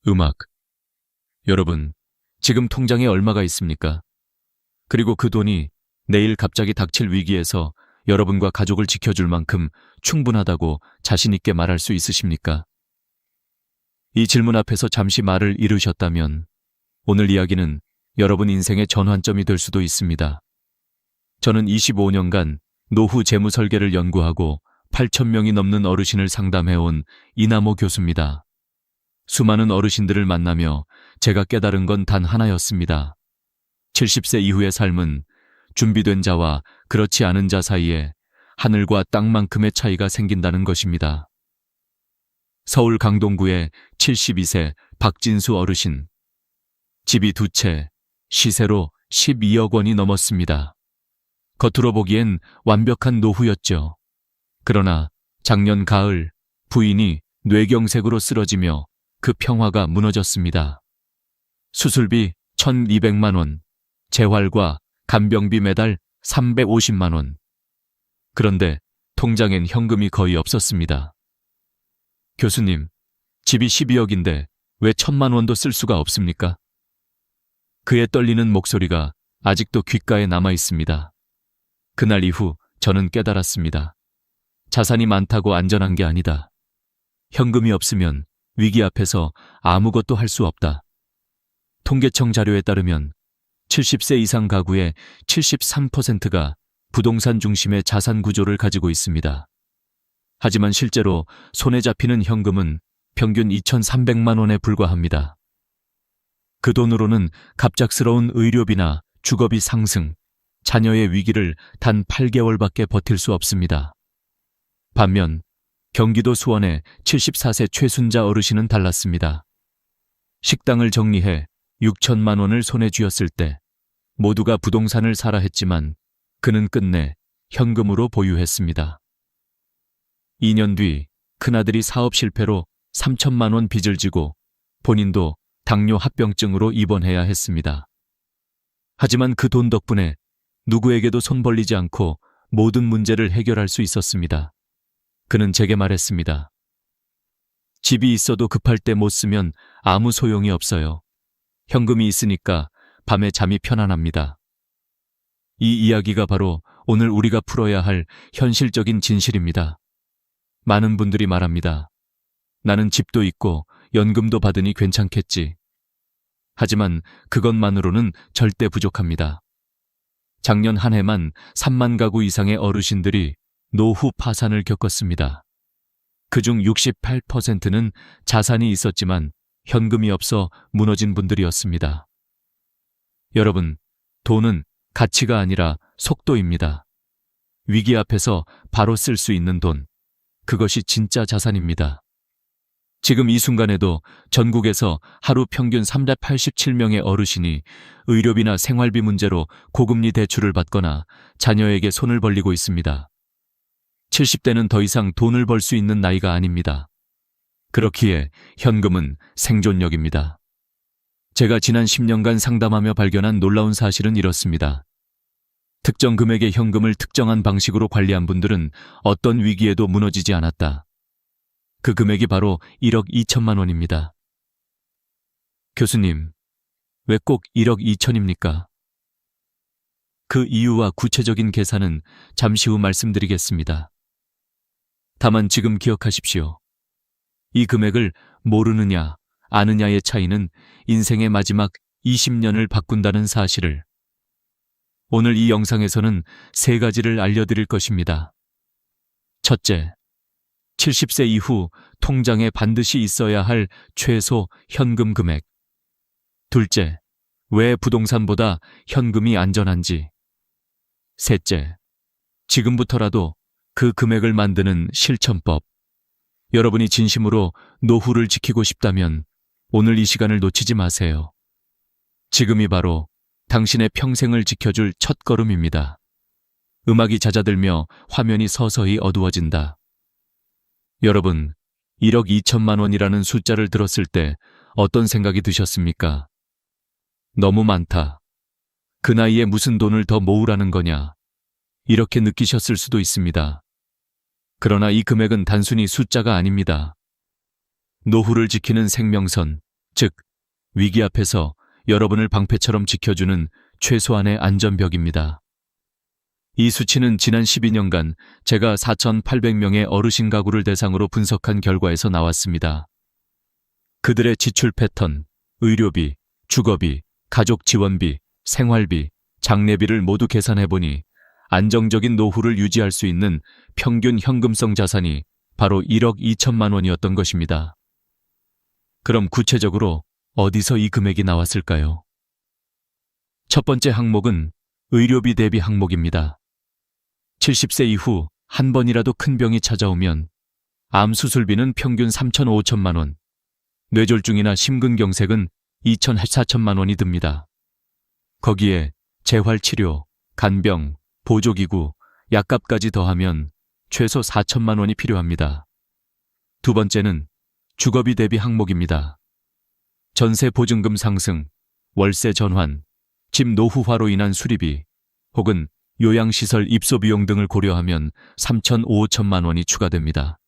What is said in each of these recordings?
음악. 여러분, 지금 통장에 얼마가 있습니까? 그리고 그 돈이 내일 갑자기 닥칠 위기에서 여러분과 가족을 지켜줄 만큼 충분하다고 자신 있게 말할 수 있으십니까? 이 질문 앞에서 잠시 말을 잃으셨다면 오늘 이야기는 여러분 인생의 전환점이 될 수도 있습니다. 저는 25년간 노후 재무 설계를 연구하고 8,000명이 넘는 어르신을 상담해온 이남호 교수입니다. 수많은 어르신들을 만나며 제가 깨달은 건 단 하나였습니다. 70세 이후의 삶은 준비된 자와 그렇지 않은 자 사이에 하늘과 땅만큼의 차이가 생긴다는 것입니다. 서울 강동구의 72세 박진수 어르신. 집이 2채, 시세로 12억 원이 넘었습니다. 겉으로 보기엔 완벽한 노후였죠. 그러나 작년 가을 부인이 뇌경색으로 쓰러지며 그 평화가 무너졌습니다. 수술비 1,200만 원, 재활과 간병비 매달 350만 원. 그런데 통장엔 현금이 거의 없었습니다. 교수님, 집이 12억인데 왜 1,000만 원도 쓸 수가 없습니까? 그의 떨리는 목소리가 아직도 귓가에 남아 있습니다. 그날 이후 저는 깨달았습니다. 자산이 많다고 안전한 게 아니다. 현금이 없으면 위기 앞에서 아무것도 할 수 없다. 통계청 자료에 따르면 70세 이상 가구의 73%가 부동산 중심의 자산 구조를 가지고 있습니다. 하지만 실제로 손에 잡히는 현금은 평균 2,300만 원에 불과합니다. 그 돈으로는 갑작스러운 의료비나 주거비 상승, 자녀의 위기를 단 8개월밖에 버틸 수 없습니다. 반면 경기도 수원의 74세 최순자 어르신은 달랐습니다. 식당을 정리해 6천만 원을 손에 쥐었을 때 모두가 부동산을 사라 했지만 그는 끝내 현금으로 보유했습니다. 2년 뒤 큰아들이 사업 실패로 3천만 원 빚을 지고 본인도 당뇨 합병증으로 입원해야 했습니다. 하지만 그 돈 덕분에 누구에게도 손 벌리지 않고 모든 문제를 해결할 수 있었습니다. 그는 제게 말했습니다. 집이 있어도 급할 때 못 쓰면 아무 소용이 없어요. 현금이 있으니까 밤에 잠이 편안합니다. 이 이야기가 바로 오늘 우리가 풀어야 할 현실적인 진실입니다. 많은 분들이 말합니다. 나는 집도 있고 연금도 받으니 괜찮겠지. 하지만 그것만으로는 절대 부족합니다. 작년 한 해만 3만 가구 이상의 어르신들이 노후 파산을 겪었습니다. 그중 68%는 자산이 있었지만 현금이 없어 무너진 분들이었습니다. 여러분, 돈은 가치가 아니라 속도입니다. 위기 앞에서 바로 쓸 수 있는 돈, 그것이 진짜 자산입니다. 지금 이 순간에도 전국에서 하루 평균 387명의 어르신이 의료비나 생활비 문제로 고금리 대출을 받거나 자녀에게 손을 벌리고 있습니다. 70대는 더 이상 돈을 벌 수 있는 나이가 아닙니다. 그렇기에 현금은 생존력입니다. 제가 지난 10년간 상담하며 발견한 놀라운 사실은 이렇습니다. 특정 금액의 현금을 특정한 방식으로 관리한 분들은 어떤 위기에도 무너지지 않았다. 그 금액이 바로 1억 2천만 원입니다. 교수님, 왜 꼭 1억 2천입니까? 그 이유와 구체적인 계산은 잠시 후 말씀드리겠습니다. 다만 지금 기억하십시오. 이 금액을 모르느냐, 아느냐의 차이는 인생의 마지막 20년을 바꾼다는 사실을. 오늘 이 영상에서는 3가지를 알려드릴 것입니다. 첫째, 70세 이후 통장에 반드시 있어야 할 최소 현금 금액. 둘째, 왜 부동산보다 현금이 안전한지. 셋째, 지금부터라도 그 금액을 만드는 실천법. 여러분이 진심으로 노후를 지키고 싶다면 오늘 이 시간을 놓치지 마세요. 지금이 바로 당신의 평생을 지켜줄 첫걸음입니다. 음악이 잦아들며 화면이 서서히 어두워진다. 여러분, 1억 2천만 원이라는 숫자를 들었을 때 어떤 생각이 드셨습니까? 너무 많다. 그 나이에 무슨 돈을 더 모으라는 거냐? 이렇게 느끼셨을 수도 있습니다. 그러나 이 금액은 단순히 숫자가 아닙니다. 노후를 지키는 생명선, 즉, 위기 앞에서 여러분을 방패처럼 지켜주는 최소한의 안전벽입니다. 이 수치는 지난 12년간 제가 4,800명의 어르신 가구를 대상으로 분석한 결과에서 나왔습니다. 그들의 지출 패턴, 의료비, 주거비, 가족 지원비, 생활비, 장례비를 모두 계산해보니 안정적인 노후를 유지할 수 있는 평균 현금성 자산이 바로 1억 2천만 원이었던 것입니다. 그럼 구체적으로 어디서 이 금액이 나왔을까요? 첫 번째 항목은 의료비 대비 항목입니다. 70세 이후 한 번이라도 큰 병이 찾아오면 암 수술비는 평균 3,5천만 원, 뇌졸중이나 심근경색은 2,4천만 원이 듭니다. 거기에 재활치료, 간병, 보조기구, 약값까지 더하면 최소 4천만 원이 필요합니다. 두 번째는 주거비 대비 항목입니다. 전세 보증금 상승, 월세 전환, 집 노후화로 인한 수리비, 혹은 요양시설 입소 비용 등을 고려하면 3,5천만 원이 추가됩니다.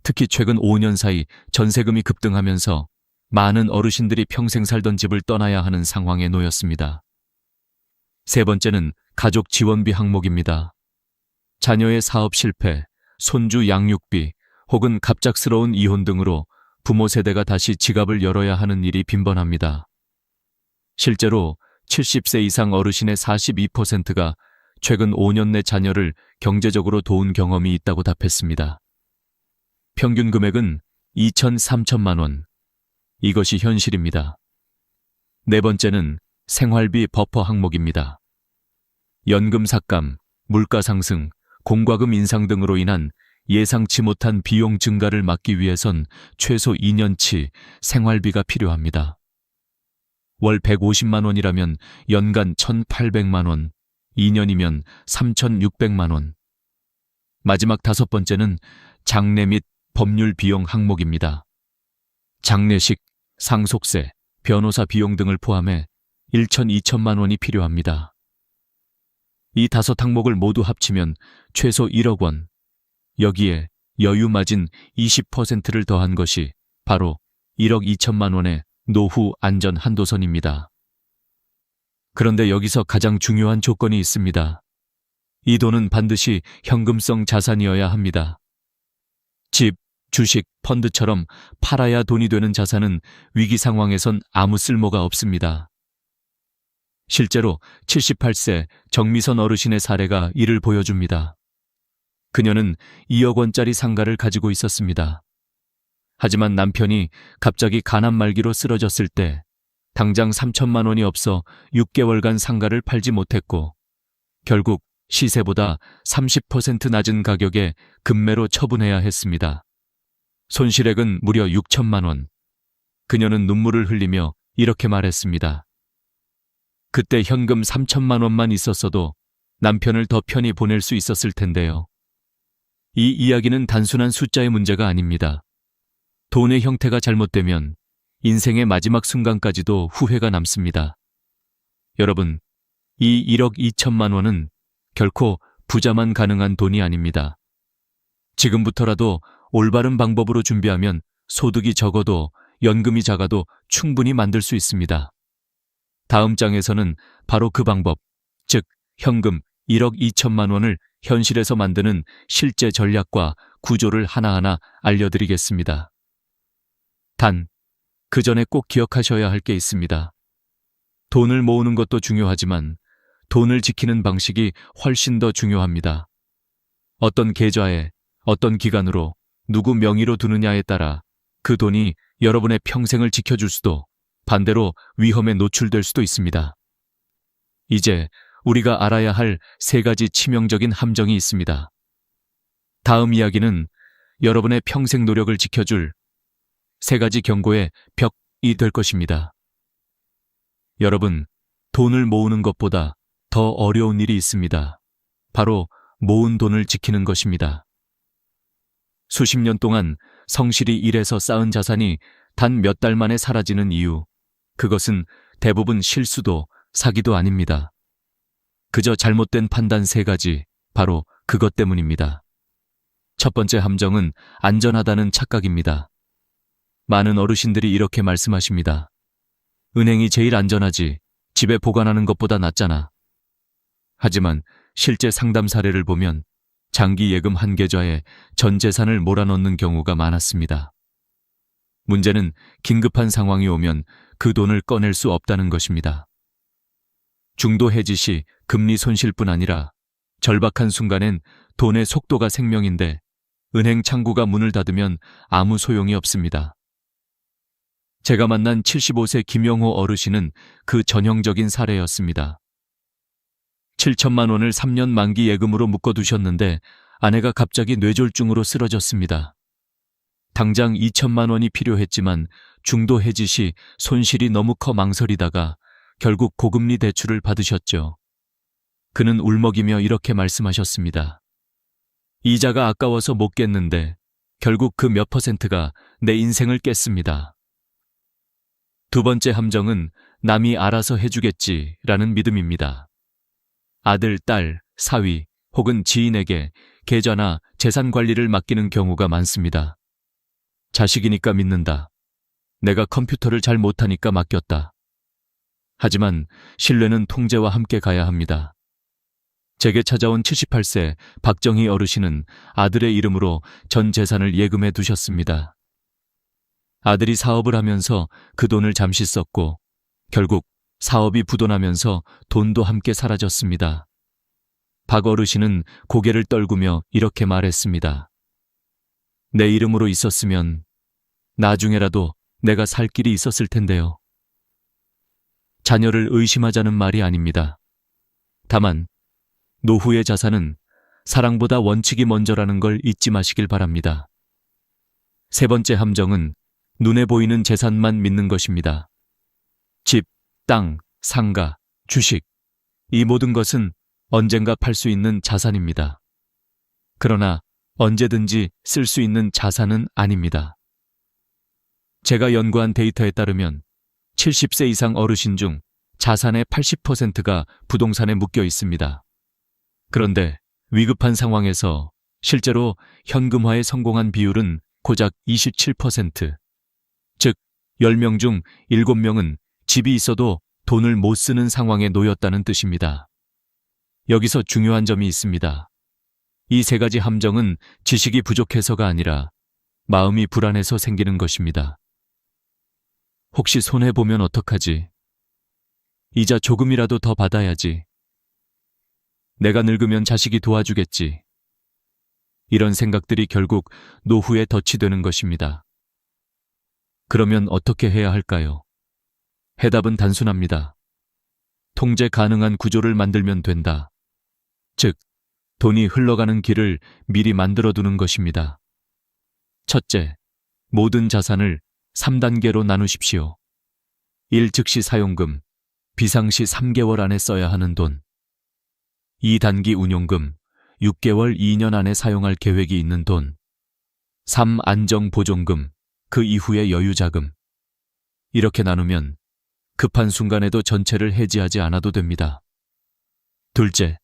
특히 최근 5년 사이 전세금이 급등하면서 많은 어르신들이 평생 살던 집을 떠나야 하는 상황에 놓였습니다. 세 번째는 가족 지원비 항목입니다. 자녀의 사업 실패, 손주 양육비, 혹은 갑작스러운 이혼 등으로 부모 세대가 다시 지갑을 열어야 하는 일이 빈번합니다. 실제로 70세 이상 어르신의 42%가 최근 5년 내 자녀를 경제적으로 도운 경험이 있다고 답했습니다. 평균 금액은 2,3천만 원. 이것이 현실입니다. 네 번째는 생활비 버퍼 항목입니다. 연금 삭감, 물가 상승, 공과금 인상 등으로 인한 예상치 못한 비용 증가를 막기 위해선 최소 2년치 생활비가 필요합니다. 월 150만 원이라면 연간 1,800만 원, 2년이면 3,600만 원. 마지막 다섯 번째는 장례 및 법률 비용 항목입니다. 장례식, 상속세, 변호사 비용 등을 포함해 1,2천만 원이 필요합니다. 이 다섯 항목을 모두 합치면 최소 1억 원, 여기에 여유 마진 20%를 더한 것이 바로 1억 2천만 원의 노후 안전 한도선입니다. 그런데 여기서 가장 중요한 조건이 있습니다. 이 돈은 반드시 현금성 자산이어야 합니다. 집, 주식, 펀드처럼 팔아야 돈이 되는 자산은 위기 상황에선 아무 쓸모가 없습니다. 실제로 78세 정미선 어르신의 사례가 이를 보여줍니다. 그녀는 2억 원짜리 상가를 가지고 있었습니다. 하지만 남편이 갑자기 간암 말기로 쓰러졌을 때 당장 3천만 원이 없어 6개월간 상가를 팔지 못했고 결국 시세보다 30% 낮은 가격에 급매로 처분해야 했습니다. 손실액은 무려 6천만 원. 그녀는 눈물을 흘리며 이렇게 말했습니다. 그때 현금 3천만 원만 있었어도 남편을 더 편히 보낼 수 있었을 텐데요. 이 이야기는 단순한 숫자의 문제가 아닙니다. 돈의 형태가 잘못되면 인생의 마지막 순간까지도 후회가 남습니다. 여러분, 이 1억 2천만 원은 결코 부자만 가능한 돈이 아닙니다. 지금부터라도 올바른 방법으로 준비하면 소득이 적어도 연금이 작아도 충분히 만들 수 있습니다. 다음 장에서는 바로 그 방법, 즉 현금 1억 2천만 원을 현실에서 만드는 실제 전략과 구조를 하나하나 알려드리겠습니다. 단, 그 전에 꼭 기억하셔야 할 게 있습니다. 돈을 모으는 것도 중요하지만 돈을 지키는 방식이 훨씬 더 중요합니다. 어떤 계좌에, 어떤 기간으로, 누구 명의로 두느냐에 따라 그 돈이 여러분의 평생을 지켜줄 수도 반대로 위험에 노출될 수도 있습니다. 이제 우리가 알아야 할 세 가지 치명적인 함정이 있습니다. 다음 이야기는 여러분의 평생 노력을 지켜줄 세 가지 경고의 벽이 될 것입니다. 여러분, 돈을 모으는 것보다 더 어려운 일이 있습니다. 바로 모은 돈을 지키는 것입니다. 수십 년 동안 성실히 일해서 쌓은 자산이 단 몇 달 만에 사라지는 이유, 그것은 대부분 실수도 사기도 아닙니다. 그저 잘못된 판단 세 가지, 바로 그것 때문입니다. 첫 번째 함정은 안전하다는 착각입니다. 많은 어르신들이 이렇게 말씀하십니다. 은행이 제일 안전하지. 집에 보관하는 것보다 낫잖아. 하지만 실제 상담 사례를 보면 장기 예금 한 계좌에 전 재산을 몰아넣는 경우가 많았습니다. 문제는 긴급한 상황이 오면 그 돈을 꺼낼 수 없다는 것입니다. 중도 해지 시 금리 손실뿐 아니라 절박한 순간엔 돈의 속도가 생명인데 은행 창구가 문을 닫으면 아무 소용이 없습니다. 제가 만난 75세 김영호 어르신은 그 전형적인 사례였습니다. 7천만 원을 3년 만기 예금으로 묶어두셨는데 아내가 갑자기 뇌졸중으로 쓰러졌습니다. 당장 2천만 원이 필요했지만 중도 해지 시 손실이 너무 커 망설이다가 결국 고금리 대출을 받으셨죠. 그는 울먹이며 이렇게 말씀하셨습니다. 이자가 아까워서 못 깼는데 결국 그 몇 퍼센트가 내 인생을 깼습니다. 두 번째 함정은 남이 알아서 해주겠지라는 믿음입니다. 아들, 딸, 사위 혹은 지인에게 계좌나 재산 관리를 맡기는 경우가 많습니다. 자식이니까 믿는다. 내가 컴퓨터를 잘 못하니까 맡겼다. 하지만 신뢰는 통제와 함께 가야 합니다. 제게 찾아온 78세 박정희 어르신은 아들의 이름으로 전 재산을 예금해 두셨습니다. 아들이 사업을 하면서 그 돈을 잠시 썼고 결국 사업이 부도나면서 돈도 함께 사라졌습니다. 박 어르신은 고개를 떨구며 이렇게 말했습니다. 내 이름으로 있었으면 나중에라도 내가 살 길이 있었을 텐데요. 자녀를 의심하자는 말이 아닙니다. 다만 노후의 자산은 사랑보다 원칙이 먼저라는 걸 잊지 마시길 바랍니다. 세 번째 함정은 눈에 보이는 재산만 믿는 것입니다. 집, 땅, 상가, 주식, 이 모든 것은 언젠가 팔 수 있는 자산입니다. 그러나 언제든지 쓸 수 있는 자산은 아닙니다. 제가 연구한 데이터에 따르면 70세 이상 어르신 중 자산의 80%가 부동산에 묶여 있습니다. 그런데 위급한 상황에서 실제로 현금화에 성공한 비율은 고작 27%. 즉, 10명 중 7명은 집이 있어도 돈을 못 쓰는 상황에 놓였다는 뜻입니다. 여기서 중요한 점이 있습니다. 이 세 가지 함정은 지식이 부족해서가 아니라 마음이 불안해서 생기는 것입니다. 혹시 손해보면 어떡하지? 이자 조금이라도 더 받아야지. 내가 늙으면 자식이 도와주겠지. 이런 생각들이 결국 노후에 덫이 되는 것입니다. 그러면 어떻게 해야 할까요? 해답은 단순합니다. 통제 가능한 구조를 만들면 된다. 즉, 돈이 흘러가는 길을 미리 만들어두는 것입니다. 첫째, 모든 자산을 3단계로 나누십시오. 1. 즉시 사용금, 비상시 3개월 안에 써야 하는 돈. 2. 단기 운용금, 6개월 2년 안에 사용할 계획이 있는 돈. 3. 안정보존금, 그 이후의 여유자금. 이렇게 나누면 급한 순간에도 전체를 해지하지 않아도 됩니다. 둘째,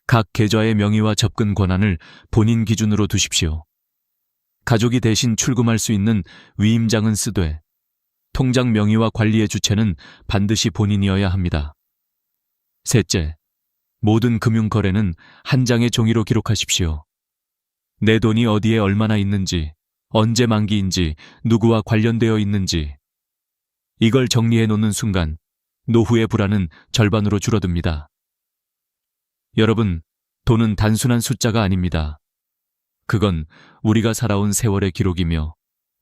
각 계좌의 명의와 접근 권한을 본인 기준으로 두십시오. 가족이 대신 출금할 수 있는 위임장은 쓰되 통장 명의와 관리의 주체는 반드시 본인이어야 합니다. 셋째, 모든 금융거래는 한 장의 종이로 기록하십시오. 내 돈이 어디에 얼마나 있는지, 언제 만기인지, 누구와 관련되어 있는지. 이걸 정리해 놓는 순간 노후의 불안은 절반으로 줄어듭니다. 여러분, 돈은 단순한 숫자가 아닙니다. 그건 우리가 살아온 세월의 기록이며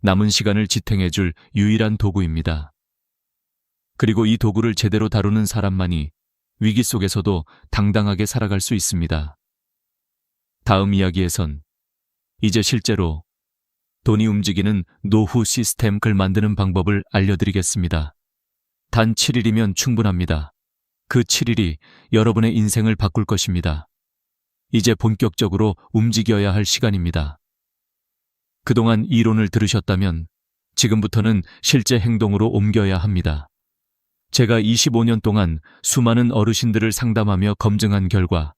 남은 시간을 지탱해 줄 유일한 도구입니다. 그리고 이 도구를 제대로 다루는 사람만이 위기 속에서도 당당하게 살아갈 수 있습니다. 다음 이야기에선 이제 실제로 돈이 움직이는 노후 시스템을 만드는 방법을 알려드리겠습니다. 단 7일이면 충분합니다. 그 7일이 여러분의 인생을 바꿀 것입니다. 이제 본격적으로 움직여야 할 시간입니다. 그동안 이론을 들으셨다면 지금부터는 실제 행동으로 옮겨야 합니다. 제가 25년 동안 수많은 어르신들을 상담하며 검증한 결과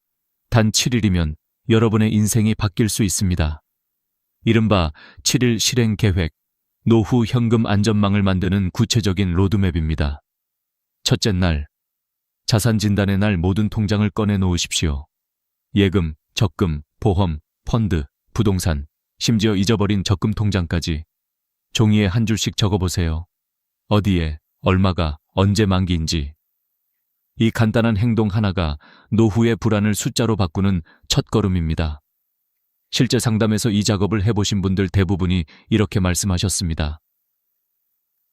단 7일이면 여러분의 인생이 바뀔 수 있습니다. 이른바 7일 실행 계획, 노후 현금 안전망을 만드는 구체적인 로드맵입니다. 첫째 날, 자산 진단의 날 모든 통장을 꺼내 놓으십시오. 예금, 적금, 보험, 펀드, 부동산, 심지어 잊어버린 적금 통장까지 종이에 한 줄씩 적어보세요. 어디에, 얼마가, 언제 만기인지. 이 간단한 행동 하나가 노후의 불안을 숫자로 바꾸는 첫걸음입니다. 실제 상담에서 이 작업을 해보신 분들 대부분이 이렇게 말씀하셨습니다.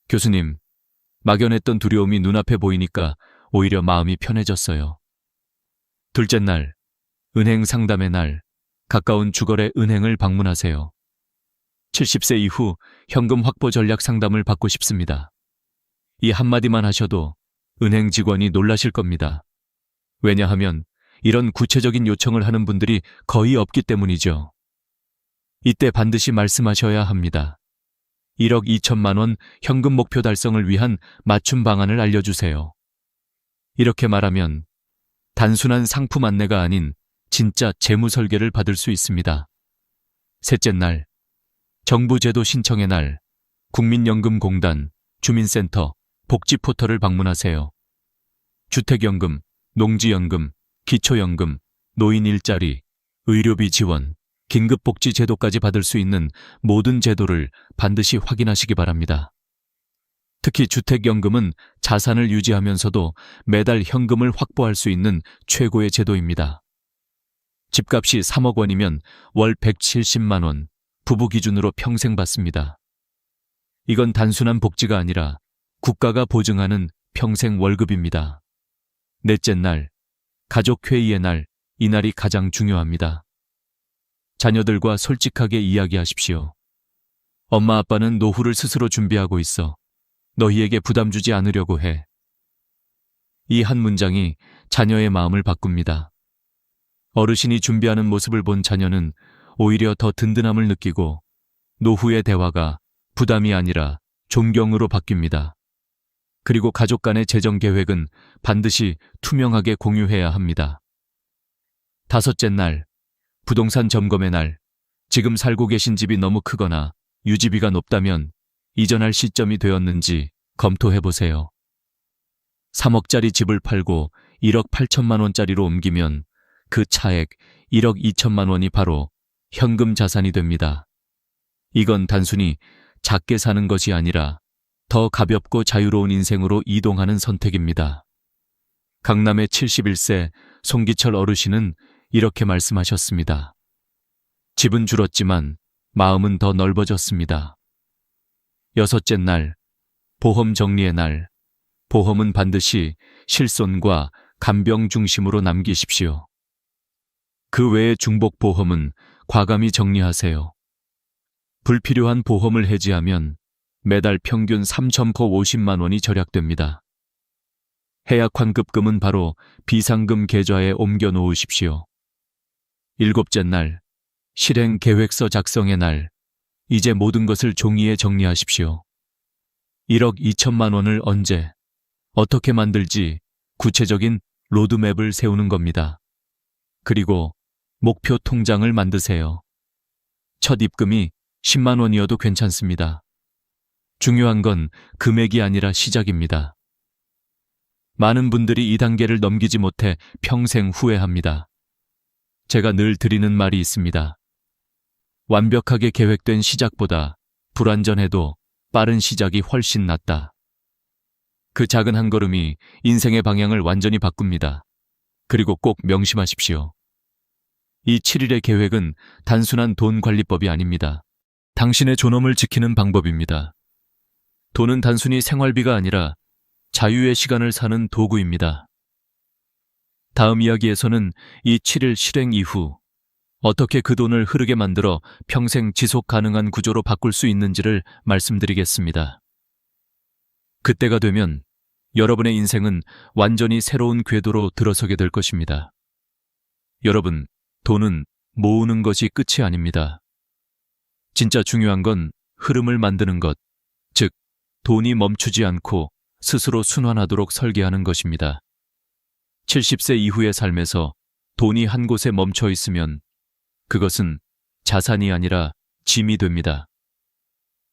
교수님, 막연했던 두려움이 눈앞에 보이니까 오히려 마음이 편해졌어요. 둘째 날, 은행 상담의 날, 가까운 주거래 은행을 방문하세요. 70세 이후 현금 확보 전략 상담을 받고 싶습니다. 이 한마디만 하셔도 은행 직원이 놀라실 겁니다. 왜냐하면 이런 구체적인 요청을 하는 분들이 거의 없기 때문이죠. 이때 반드시 말씀하셔야 합니다. 1억 2천만 원 현금 목표 달성을 위한 맞춤 방안을 알려주세요. 이렇게 말하면 단순한 상품 안내가 아닌 진짜 재무 설계를 받을 수 있습니다. 셋째 날, 정부 제도 신청의 날, 국민연금공단, 주민센터, 복지 포털을 방문하세요. 주택연금, 농지연금, 기초연금, 노인 일자리, 의료비 지원, 긴급복지 제도까지 받을 수 있는 모든 제도를 반드시 확인하시기 바랍니다. 특히 주택연금은 자산을 유지하면서도 매달 현금을 확보할 수 있는 최고의 제도입니다. 집값이 3억 원이면 월 170만 원, 부부 기준으로 평생 받습니다. 이건 단순한 복지가 아니라 국가가 보증하는 평생 월급입니다. 넷째 날, 가족회의의 날, 이날이 가장 중요합니다. 자녀들과 솔직하게 이야기하십시오. 엄마 아빠는 노후를 스스로 준비하고 있어. 너희에게 부담 주지 않으려고 해. 이 한 문장이 자녀의 마음을 바꿉니다. 어르신이 준비하는 모습을 본 자녀는 오히려 더 든든함을 느끼고 노후의 대화가 부담이 아니라 존경으로 바뀝니다. 그리고 가족 간의 재정 계획은 반드시 투명하게 공유해야 합니다. 다섯째 날, 부동산 점검의 날, 지금 살고 계신 집이 너무 크거나 유지비가 높다면 이전할 시점이 되었는지 검토해보세요. 3억짜리 집을 팔고 1억 8천만 원짜리로 옮기면 그 차액 1억 2천만 원이 바로 현금 자산이 됩니다. 이건 단순히 작게 사는 것이 아니라 더 가볍고 자유로운 인생으로 이동하는 선택입니다. 강남의 71세 송기철 어르신은 이렇게 말씀하셨습니다. 집은 줄었지만 마음은 더 넓어졌습니다. 여섯째 날, 보험 정리의 날. 보험은 반드시 실손과 간병 중심으로 남기십시오. 그 외의 중복 보험은 과감히 정리하세요. 불필요한 보험을 해지하면 매달 평균 3,950만 원이 절약됩니다. 해약 환급금은 바로 비상금 계좌에 옮겨 놓으십시오. 일곱째 날, 실행 계획서 작성의 날. 이제 모든 것을 종이에 정리하십시오. 1억 2천만 원을 언제, 어떻게 만들지 구체적인 로드맵을 세우는 겁니다. 그리고 목표 통장을 만드세요. 첫 입금이 10만 원이어도 괜찮습니다. 중요한 건 금액이 아니라 시작입니다. 많은 분들이 이 단계를 넘기지 못해 평생 후회합니다. 제가 늘 드리는 말이 있습니다. 완벽하게 계획된 시작보다 불완전해도 빠른 시작이 훨씬 낫다. 그 작은 한 걸음이 인생의 방향을 완전히 바꿉니다. 그리고 꼭 명심하십시오. 이 7일의 계획은 단순한 돈 관리법이 아닙니다. 당신의 존엄을 지키는 방법입니다. 돈은 단순히 생활비가 아니라 자유의 시간을 사는 도구입니다. 다음 이야기에서는 이 7일 실행 이후 어떻게 그 돈을 흐르게 만들어 평생 지속 가능한 구조로 바꿀 수 있는지를 말씀드리겠습니다. 그때가 되면 여러분의 인생은 완전히 새로운 궤도로 들어서게 될 것입니다. 여러분, 돈은 모으는 것이 끝이 아닙니다. 진짜 중요한 건 흐름을 만드는 것, 즉, 돈이 멈추지 않고 스스로 순환하도록 설계하는 것입니다. 70세 이후의 삶에서 돈이 한 곳에 멈춰 있으면 그것은 자산이 아니라 짐이 됩니다.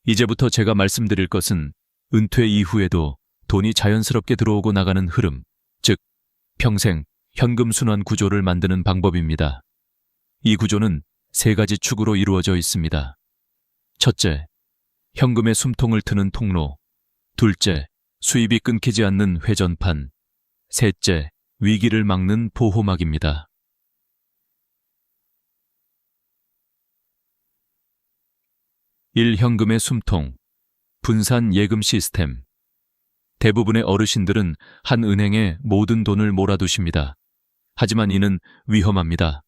이제부터 제가 말씀드릴 것은 은퇴 이후에도 돈이 자연스럽게 들어오고 나가는 흐름, 즉 평생 현금 순환 구조를 만드는 방법입니다. 이 구조는 세 가지 축으로 이루어져 있습니다. 첫째, 현금의 숨통을 트는 통로. 둘째, 수입이 끊기지 않는 회전판. 셋째, 위기를 막는 보호막입니다. 1. 현금의 숨통. 분산 예금 시스템. 대부분의 어르신들은 한 은행에 모든 돈을 몰아두십니다. 하지만 이는 위험합니다.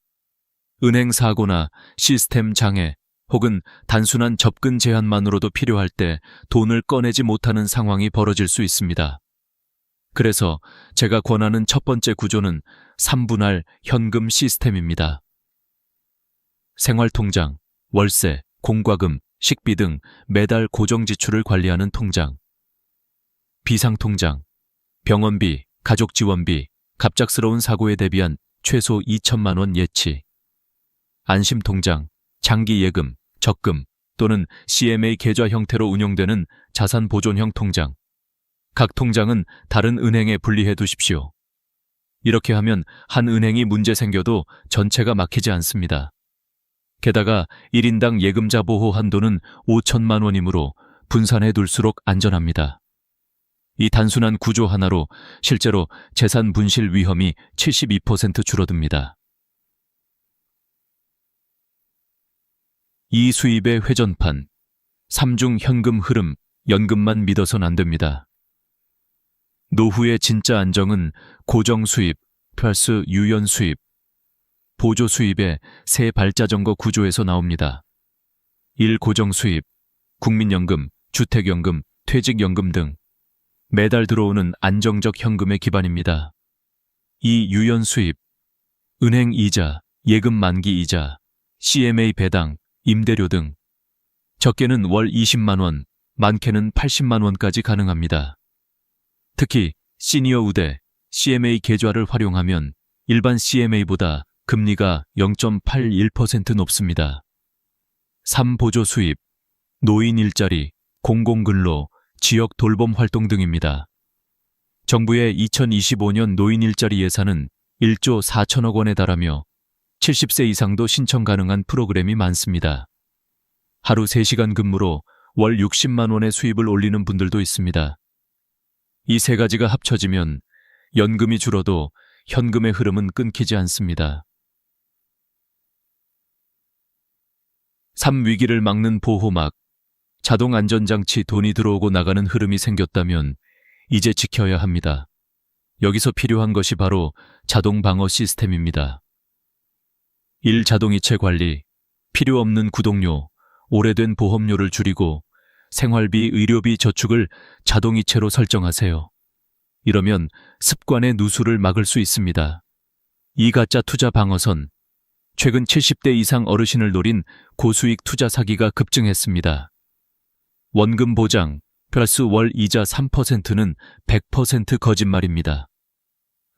은행 사고나 시스템 장애 혹은 단순한 접근 제한만으로도 필요할 때 돈을 꺼내지 못하는 상황이 벌어질 수 있습니다. 그래서 제가 권하는 첫 번째 구조는 3분할 현금 시스템입니다. 생활통장, 월세, 공과금, 식비 등 매달 고정 지출을 관리하는 통장. 비상통장, 병원비, 가족지원비, 갑작스러운 사고에 대비한 최소 2천만 원 예치. 안심통장, 장기예금, 적금 또는 CMA 계좌 형태로 운용되는 자산보존형 통장. 각 통장은 다른 은행에 분리해 두십시오. 이렇게 하면 한 은행이 문제 생겨도 전체가 막히지 않습니다. 게다가 1인당 예금자 보호 한도는 5천만 원이므로 분산해 둘수록 안전합니다. 이 단순한 구조 하나로 실제로 재산 분실 위험이 72% 줄어듭니다. 이 수입의 회전판, 3중 현금 흐름, 연금만 믿어선 안 됩니다. 노후의 진짜 안정은 고정 수입 플러스 유연 수입, 보조 수입의 세 발자전거 구조에서 나옵니다. 1. 고정 수입, 국민연금, 주택연금, 퇴직연금 등 매달 들어오는 안정적 현금의 기반입니다. 2. 유연 수입, 은행 이자, 예금 만기 이자, CMA 배당, 임대료 등 적게는 월 20만 원, 많게는 80만 원까지 가능합니다. 특히 시니어 우대, CMA 계좌를 활용하면 일반 CMA보다 금리가 0.81% 높습니다. 3. 보조 수입, 노인 일자리, 공공근로, 지역 돌봄 활동 등입니다. 정부의 2025년 노인 일자리 예산은 1조 4천억 원에 달하며 70세 이상도 신청 가능한 프로그램이 많습니다. 하루 3시간 근무로 월 60만 원의 수입을 올리는 분들도 있습니다. 이 세 가지가 합쳐지면 연금이 줄어도 현금의 흐름은 끊기지 않습니다. 3. 위기를 막는 보호막. 자동 안전장치 돈이 들어오고 나가는 흐름이 생겼다면 이제 지켜야 합니다. 여기서 필요한 것이 바로 자동 방어 시스템입니다. 1. 자동이체 관리. 필요 없는 구독료, 오래된 보험료를 줄이고 생활비, 의료비 저축을 자동이체로 설정하세요. 이러면 습관의 누수를 막을 수 있습니다. 2. 가짜 투자 방어선. 최근 70대 이상 어르신을 노린 고수익 투자 사기가 급증했습니다. 원금 보장 플러스 월 이자 3%는 100% 거짓말입니다.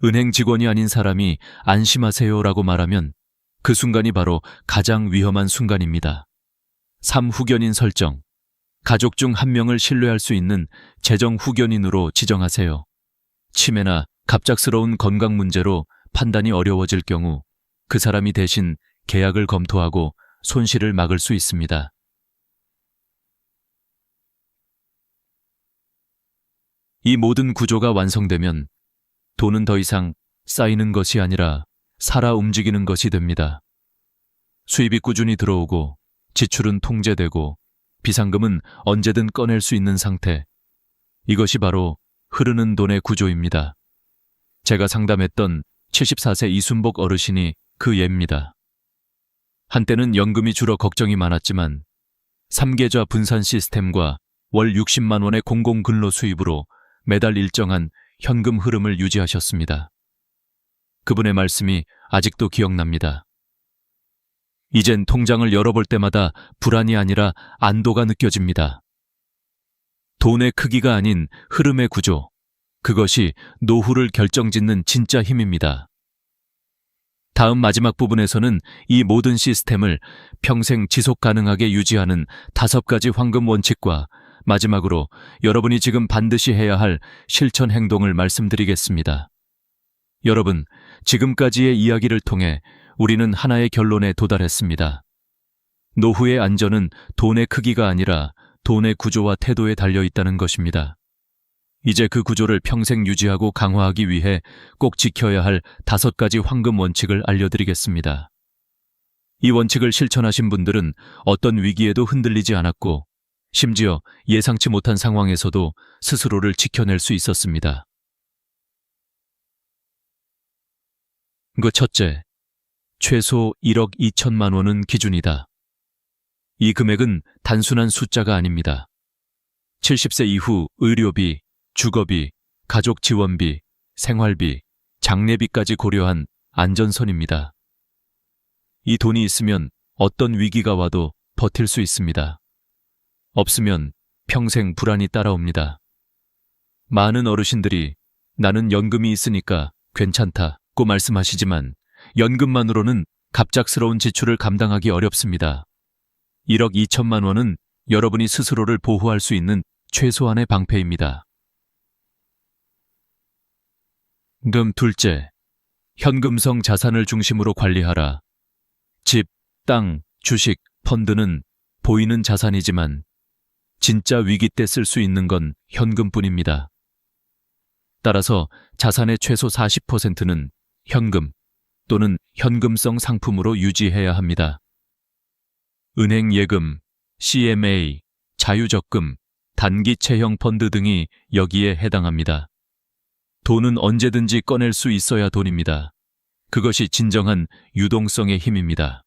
은행 직원이 아닌 사람이 안심하세요라고 말하면 그 순간이 바로 가장 위험한 순간입니다. 3. 후견인 설정. 가족 중 한 명을 신뢰할 수 있는 재정 후견인으로 지정하세요. 치매나 갑작스러운 건강 문제로 판단이 어려워질 경우 그 사람이 대신 계약을 검토하고 손실을 막을 수 있습니다. 이 모든 구조가 완성되면 돈은 더 이상 쌓이는 것이 아니라 살아 움직이는 것이 됩니다. 수입이 꾸준히 들어오고 지출은 통제되고 비상금은 언제든 꺼낼 수 있는 상태. 이것이 바로 흐르는 돈의 구조입니다. 제가 상담했던 74세 이순복 어르신이 그 예입니다. 한때는 연금이 줄어 걱정이 많았지만 3계좌 분산 시스템과 월 60만 원의 공공근로 수입으로 매달 일정한 현금 흐름을 유지하셨습니다. 그분의 말씀이 아직도 기억납니다. 이젠 통장을 열어볼 때마다 불안이 아니라 안도가 느껴집니다. 돈의 크기가 아닌 흐름의 구조, 그것이 노후를 결정짓는 진짜 힘입니다. 다음 마지막 부분에서는 이 모든 시스템을 평생 지속 가능하게 유지하는 5가지 황금 원칙과 마지막으로 여러분이 지금 반드시 해야 할 실천 행동을 말씀드리겠습니다. 여러분, 지금까지의 이야기를 통해 우리는 하나의 결론에 도달했습니다. 노후의 안전은 돈의 크기가 아니라 돈의 구조와 태도에 달려 있다는 것입니다. 이제 그 구조를 평생 유지하고 강화하기 위해 꼭 지켜야 할 5가지 황금 원칙을 알려드리겠습니다. 이 원칙을 실천하신 분들은 어떤 위기에도 흔들리지 않았고, 심지어 예상치 못한 상황에서도 스스로를 지켜낼 수 있었습니다. 그 첫째, 최소 1억 2천만 원은 기준이다. 이 금액은 단순한 숫자가 아닙니다. 70세 이후 의료비, 주거비, 가족 지원비, 생활비, 장례비까지 고려한 안전선입니다. 이 돈이 있으면 어떤 위기가 와도 버틸 수 있습니다. 없으면 평생 불안이 따라옵니다. 많은 어르신들이 나는 연금이 있으니까 괜찮다고 말씀하시지만 연금만으로는 갑작스러운 지출을 감당하기 어렵습니다. 1억 2천만 원은 여러분이 스스로를 보호할 수 있는 최소한의 방패입니다. 둘째, 현금성 자산을 중심으로 관리하라. 집, 땅, 주식, 펀드는 보이는 자산이지만 진짜 위기 때 쓸 수 있는 건 현금뿐입니다. 따라서 자산의 최소 40%는 현금 또는 현금성 상품으로 유지해야 합니다. 은행 예금, CMA, 자유적금, 단기 채형 펀드 등이 여기에 해당합니다. 돈은 언제든지 꺼낼 수 있어야 돈입니다. 그것이 진정한 유동성의 힘입니다.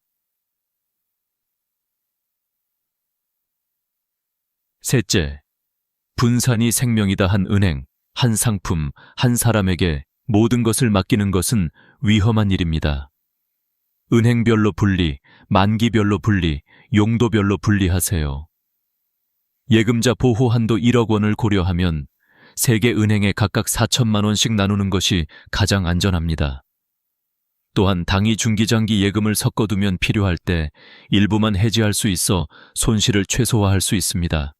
셋째, 분산이 생명이다 한 은행, 한 상품, 한 사람에게 모든 것을 맡기는 것은 위험한 일입니다. 은행별로 분리, 만기별로 분리, 용도별로 분리하세요. 예금자 보호 한도 1억 원을 고려하면 3개 은행에 각각 4천만 원씩 나누는 것이 가장 안전합니다. 또한 당위 중기장기 예금을 섞어두면 필요할 때 일부만 해지할 수 있어 손실을 최소화할 수 있습니다.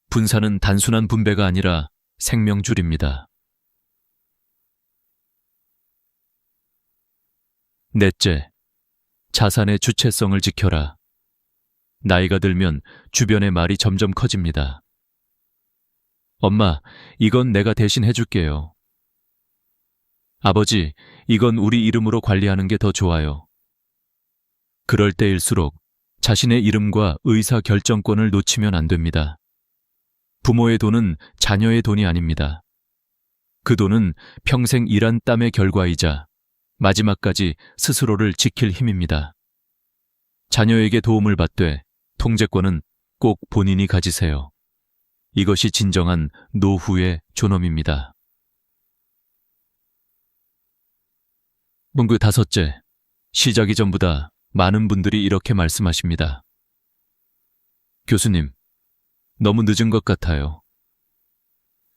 분산은 단순한 분배가 아니라 생명줄입니다. 넷째, 자산의 주체성을 지켜라. 나이가 들면 주변의 말이 점점 커집니다. 엄마, 이건 내가 대신 해줄게요. 아버지, 이건 우리 이름으로 관리하는 게 더 좋아요. 그럴 때일수록 자신의 이름과 의사 결정권을 놓치면 안 됩니다. 부모의 돈은 자녀의 돈이 아닙니다. 그 돈은 평생 일한 땀의 결과이자 마지막까지 스스로를 지킬 힘입니다. 자녀에게 도움을 받되 통제권은 꼭 본인이 가지세요. 이것이 진정한 노후의 존엄입니다. 문구 5째, 시작 이전보다 많은 분들이 이렇게 말씀하십니다. 교수님, 너무 늦은 것 같아요.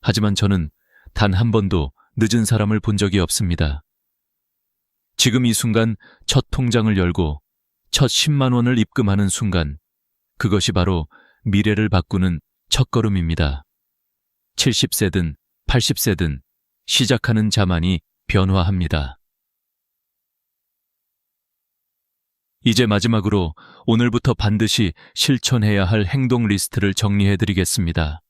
하지만 저는 단 한 번도 늦은 사람을 본 적이 없습니다. 지금 이 순간 첫 통장을 열고 첫 10만 원을 입금하는 순간, 그것이 바로 미래를 바꾸는 첫걸음입니다. 70세든 80세든 시작하는 자만이 변화합니다. 이제 마지막으로 오늘부터 반드시 실천해야 할 행동 리스트를 정리해드리겠습니다.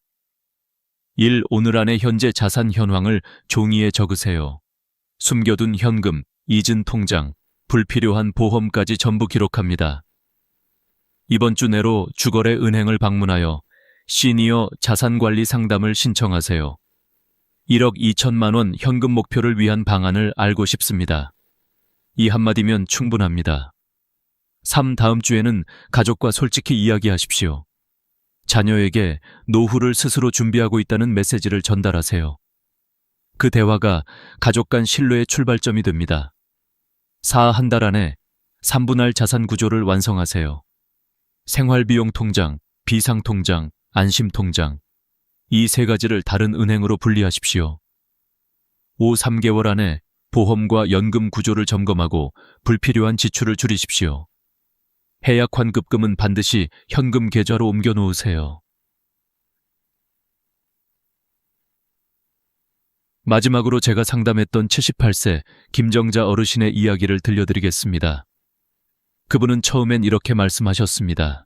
1. 오늘 안에 현재 자산 현황을 종이에 적으세요. 숨겨둔 현금, 잊은 통장, 불필요한 보험까지 전부 기록합니다. 이번 주 내로 주거래 은행을 방문하여 시니어 자산관리 상담을 신청하세요. 1억 2천만 원 현금 목표를 위한 방안을 알고 싶습니다. 이 한마디면 충분합니다. 3. 다음 주에는 가족과 솔직히 이야기하십시오. 자녀에게 노후를 스스로 준비하고 있다는 메시지를 전달하세요. 그 대화가 가족 간 신뢰의 출발점이 됩니다. 4. 한 달 안에 3분할 자산 구조를 완성하세요. 생활비용 통장, 비상통장, 안심통장. 이 3가지를 다른 은행으로 분리하십시오. 5. 3개월 안에 보험과 연금 구조를 점검하고 불필요한 지출을 줄이십시오. 해약 환급금은 반드시 현금 계좌로 옮겨 놓으세요. 마지막으로 제가 상담했던 78세 김정자 어르신의 이야기를 들려드리겠습니다. 그분은 처음엔 이렇게 말씀하셨습니다.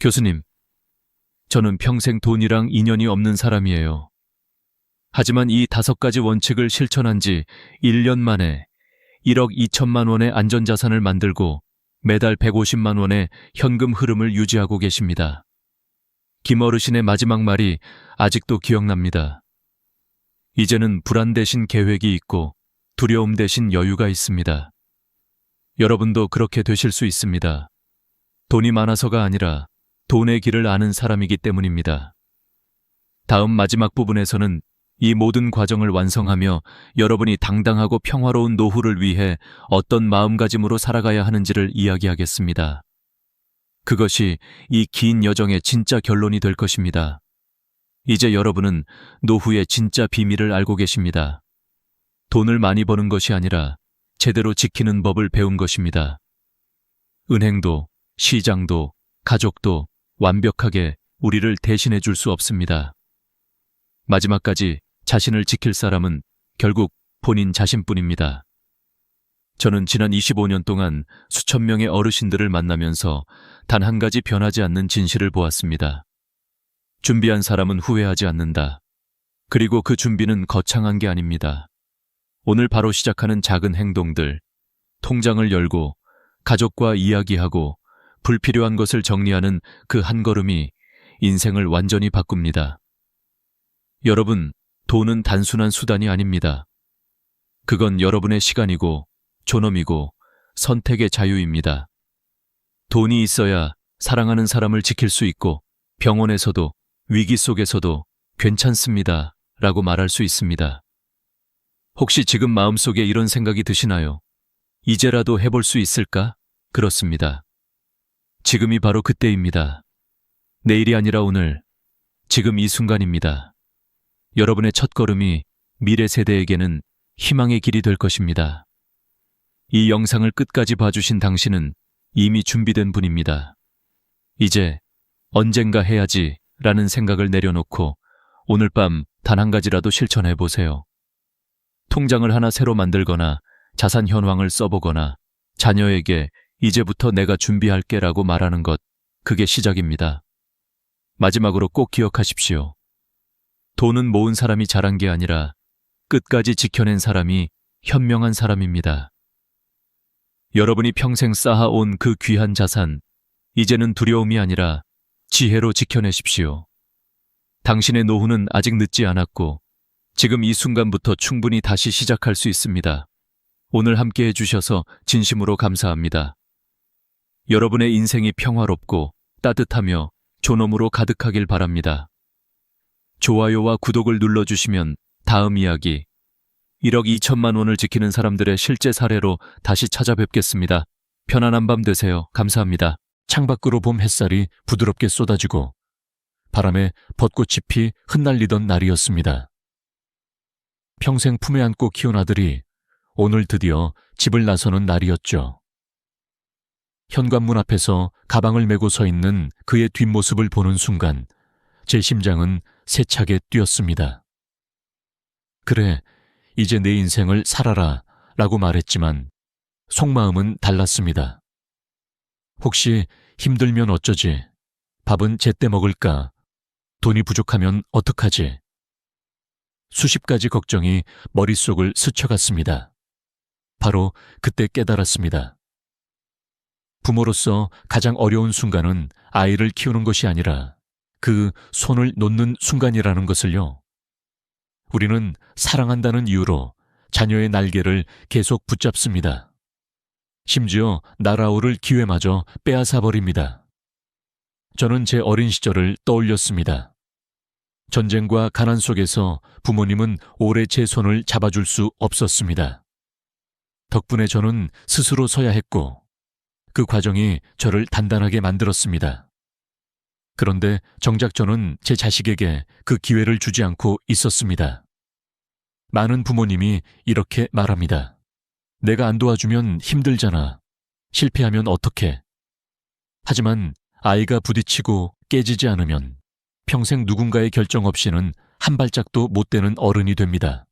교수님, 저는 평생 돈이랑 인연이 없는 사람이에요. 하지만 이 5가지 원칙을 실천한 지 1년 만에 1억 2천만 원의 안전자산을 만들고 매달 150만 원의 현금 흐름을 유지하고 계십니다. 김 어르신의 마지막 말이 아직도 기억납니다. 이제는 불안 대신 계획이 있고 두려움 대신 여유가 있습니다. 여러분도 그렇게 되실 수 있습니다. 돈이 많아서가 아니라 돈의 길을 아는 사람이기 때문입니다. 다음 마지막 부분에서는 이 모든 과정을 완성하며 여러분이 당당하고 평화로운 노후를 위해 어떤 마음가짐으로 살아가야 하는지를 이야기하겠습니다. 그것이 이 긴 여정의 진짜 결론이 될 것입니다. 이제 여러분은 노후의 진짜 비밀을 알고 계십니다. 돈을 많이 버는 것이 아니라 제대로 지키는 법을 배운 것입니다. 은행도, 시장도, 가족도 완벽하게 우리를 대신해 줄 수 없습니다. 마지막까지 자신을 지킬 사람은 결국 본인 자신뿐입니다. 저는 지난 25년 동안 수천 명의 어르신들을 만나면서 단 한 가지 변하지 않는 진실을 보았습니다. 준비한 사람은 후회하지 않는다. 그리고 그 준비는 거창한 게 아닙니다. 오늘 바로 시작하는 작은 행동들, 통장을 열고 가족과 이야기하고 불필요한 것을 정리하는 그 한 걸음이 인생을 완전히 바꿉니다. 여러분, 돈은 단순한 수단이 아닙니다. 그건 여러분의 시간이고 존엄이고 선택의 자유입니다. 돈이 있어야 사랑하는 사람을 지킬 수 있고 병원에서도 위기 속에서도 괜찮습니다 라고 말할 수 있습니다. 혹시 지금 마음속에 이런 생각이 드시나요? 이제라도 해볼 수 있을까? 그렇습니다. 지금이 바로 그때입니다. 내일이 아니라 오늘, 지금 이 순간입니다. 여러분의 첫걸음이 미래 세대에게는 희망의 길이 될 것입니다. 이 영상을 끝까지 봐주신 당신은 이미 준비된 분입니다. 이제 언젠가 해야지 라는 생각을 내려놓고 오늘 밤 단 한 가지라도 실천해 보세요. 통장을 하나 새로 만들거나 자산 현황을 써보거나 자녀에게 이제부터 내가 준비할게 라고 말하는 것, 그게 시작입니다. 마지막으로 꼭 기억하십시오. 돈은 모은 사람이 잘한 게 아니라 끝까지 지켜낸 사람이 현명한 사람입니다. 여러분이 평생 쌓아온 그 귀한 자산, 이제는 두려움이 아니라 지혜로 지켜내십시오. 당신의 노후는 아직 늦지 않았고 지금 이 순간부터 충분히 다시 시작할 수 있습니다. 오늘 함께 해주셔서 진심으로 감사합니다. 여러분의 인생이 평화롭고 따뜻하며 존엄으로 가득하길 바랍니다. 좋아요와 구독을 눌러주시면 다음 이야기 1억 2천만 원을 지키는 사람들의 실제 사례로 다시 찾아뵙겠습니다. 편안한 밤 되세요. 감사합니다. 창밖으로 봄 햇살이 부드럽게 쏟아지고 바람에 벚꽃잎이 흩날리던 날이었습니다. 평생 품에 안고 키운 아들이 오늘 드디어 집을 나서는 날이었죠. 현관문 앞에서 가방을 메고 서 있는 그의 뒷모습을 보는 순간 제 심장은 세차게 뛰었습니다. 그래, 이제 내 인생을 살아라 라고 말했지만 속마음은 달랐습니다. 혹시 힘들면 어쩌지? 밥은 제때 먹을까? 돈이 부족하면 어떡하지? 수십 가지 걱정이 머릿속을 스쳐갔습니다. 바로 그때 깨달았습니다. 부모로서 가장 어려운 순간은 아이를 키우는 것이 아니라 그 손을 놓는 순간이라는 것을요. 우리는 사랑한다는 이유로 자녀의 날개를 계속 붙잡습니다. 심지어 날아오를 기회마저 빼앗아버립니다. 저는 제 어린 시절을 떠올렸습니다. 전쟁과 가난 속에서 부모님은 오래 제 손을 잡아줄 수 없었습니다. 덕분에 저는 스스로 서야 했고 그 과정이 저를 단단하게 만들었습니다. 그런데 정작 저는 제 자식에게 그 기회를 주지 않고 있었습니다. 많은 부모님이 이렇게 말합니다. 내가 안 도와주면 힘들잖아. 실패하면 어떡해? 하지만 아이가 부딪히고 깨지지 않으면 평생 누군가의 결정 없이는 한 발짝도 못 떼는 어른이 됩니다.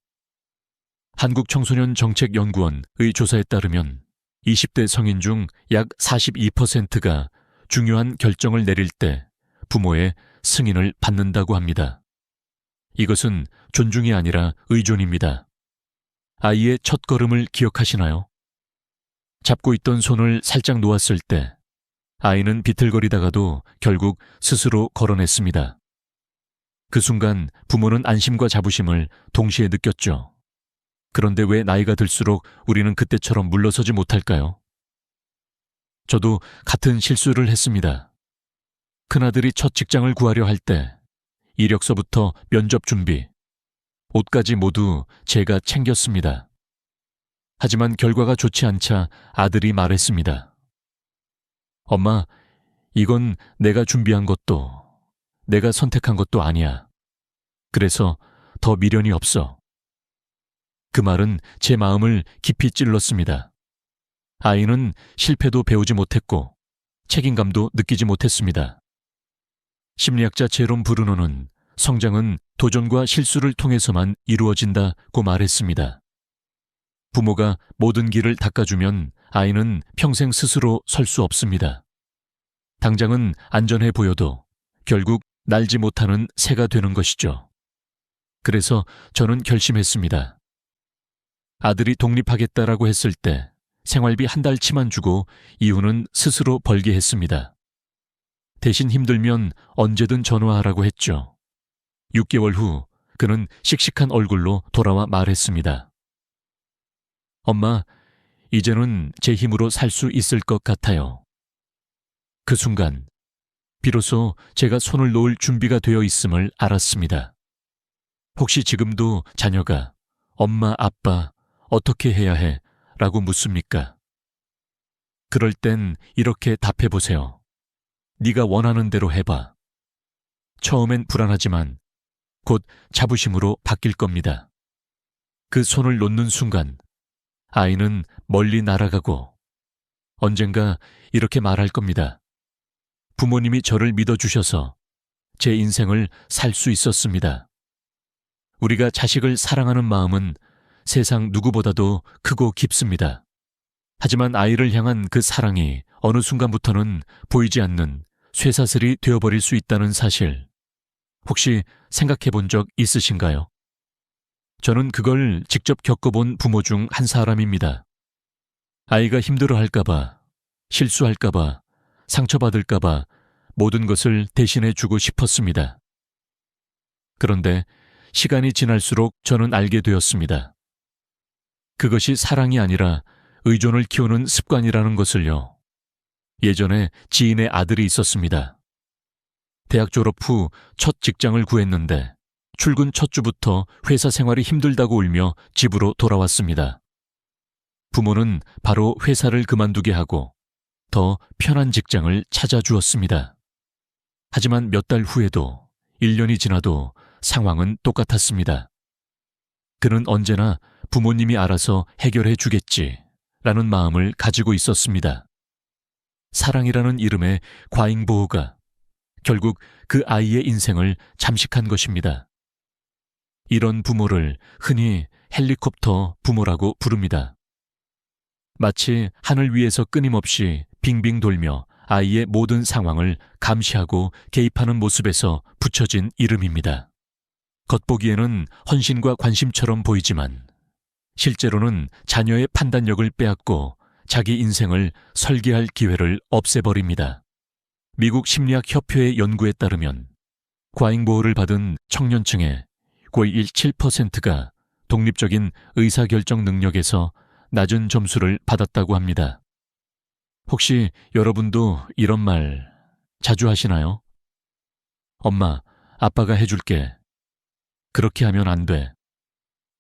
한국청소년정책연구원의 조사에 따르면 20대 성인 중 약 42%가 중요한 결정을 내릴 때 부모의 승인을 받는다고 합니다. 이것은 존중이 아니라 의존입니다. 아이의 첫걸음을 기억하시나요? 잡고 있던 손을 살짝 놓았을 때 아이는 비틀거리다가도 결국 스스로 걸어냈습니다. 그 순간 부모는 안심과 자부심을 동시에 느꼈죠. 그런데 왜 나이가 들수록 우리는 그때처럼 물러서지 못할까요? 저도 같은 실수를 했습니다. 큰아들이 첫 직장을 구하려 할 때 이력서부터 면접 준비, 옷까지 모두 제가 챙겼습니다. 하지만 결과가 좋지 않자 아들이 말했습니다. 엄마, 이건 내가 준비한 것도, 내가 선택한 것도 아니야. 그래서 더 미련이 없어. 그 말은 제 마음을 깊이 찔렀습니다. 아이는 실패도 배우지 못했고 책임감도 느끼지 못했습니다. 심리학자 제롬 브루노는 성장은 도전과 실수를 통해서만 이루어진다고 말했습니다. 부모가 모든 길을 닦아주면 아이는 평생 스스로 설 수 없습니다. 당장은 안전해 보여도 결국 날지 못하는 새가 되는 것이죠. 그래서 저는 결심했습니다. 아들이 독립하겠다라고 했을 때 생활비 한 달치만 주고 이후는 스스로 벌게 했습니다. 대신 힘들면 언제든 전화하라고 했죠. 6개월 후 그는 씩씩한 얼굴로 돌아와 말했습니다. 엄마, 이제는 제 힘으로 살 수 있을 것 같아요. 그 순간 비로소 제가 손을 놓을 준비가 되어 있음을 알았습니다. 혹시 지금도 자녀가 엄마, 아빠, 어떻게 해야 해? 라고 묻습니까? 그럴 땐 이렇게 답해보세요. 네가 원하는 대로 해봐. 처음엔 불안하지만 곧 자부심으로 바뀔 겁니다. 그 손을 놓는 순간 아이는 멀리 날아가고 언젠가 이렇게 말할 겁니다. 부모님이 저를 믿어주셔서 제 인생을 살 수 있었습니다. 우리가 자식을 사랑하는 마음은 세상 누구보다도 크고 깊습니다. 하지만 아이를 향한 그 사랑이 어느 순간부터는 보이지 않는 쇠사슬이 되어버릴 수 있다는 사실, 혹시 생각해 본 적 있으신가요? 저는 그걸 직접 겪어본 부모 중 한 사람입니다. 아이가 힘들어할까봐, 실수할까봐, 상처받을까봐 모든 것을 대신해 주고 싶었습니다. 그런데 시간이 지날수록 저는 알게 되었습니다. 그것이 사랑이 아니라 의존을 키우는 습관이라는 것을요. 예전에 지인의 아들이 있었습니다. 대학 졸업 후 첫 직장을 구했는데 출근 첫 주부터 회사 생활이 힘들다고 울며 집으로 돌아왔습니다. 부모는 바로 회사를 그만두게 하고 더 편한 직장을 찾아주었습니다. 하지만 몇 달 후에도 1년이 지나도 상황은 똑같았습니다. 그는 언제나 부모님이 알아서 해결해 주겠지라는 마음을 가지고 있었습니다. 사랑이라는 이름의 과잉보호가 결국 그 아이의 인생을 잠식한 것입니다. 이런 부모를 흔히 헬리콥터 부모라고 부릅니다. 마치 하늘 위에서 끊임없이 빙빙 돌며 아이의 모든 상황을 감시하고 개입하는 모습에서 붙여진 이름입니다. 겉보기에는 헌신과 관심처럼 보이지만 실제로는 자녀의 판단력을 빼앗고 자기 인생을 설계할 기회를 없애버립니다. 미국 심리학협회의 연구에 따르면 과잉보호를 받은 청년층의 거의 7%가 독립적인 의사결정 능력에서 낮은 점수를 받았다고 합니다. 혹시 여러분도 이런 말 자주 하시나요? 엄마, 아빠가 해줄게. 그렇게 하면 안 돼.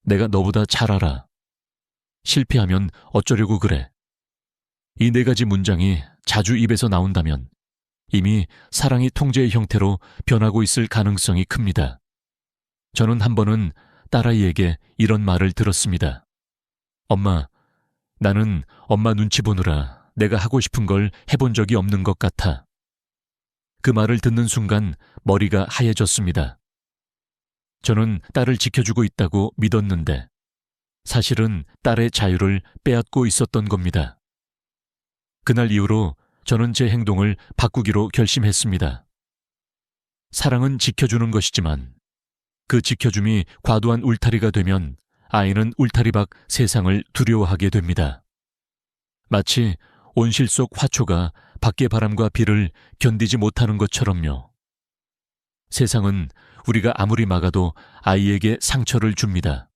내가 너보다 잘 알아. 실패하면 어쩌려고 그래. 이 4가지 문장이 자주 입에서 나온다면 이미 사랑이 통제의 형태로 변하고 있을 가능성이 큽니다. 저는 한 번은 딸아이에게 이런 말을 들었습니다. 엄마, 나는 엄마 눈치 보느라 내가 하고 싶은 걸 해본 적이 없는 것 같아. 그 말을 듣는 순간 머리가 하얘졌습니다. 저는 딸을 지켜주고 있다고 믿었는데 사실은 딸의 자유를 빼앗고 있었던 겁니다. 그날 이후로 저는 제 행동을 바꾸기로 결심했습니다. 사랑은 지켜주는 것이지만 그 지켜줌이 과도한 울타리가 되면 아이는 울타리 밖 세상을 두려워하게 됩니다. 마치 온실 속 화초가 밖의 바람과 비를 견디지 못하는 것처럼요. 세상은 우리가 아무리 막아도 아이에게 상처를 줍니다.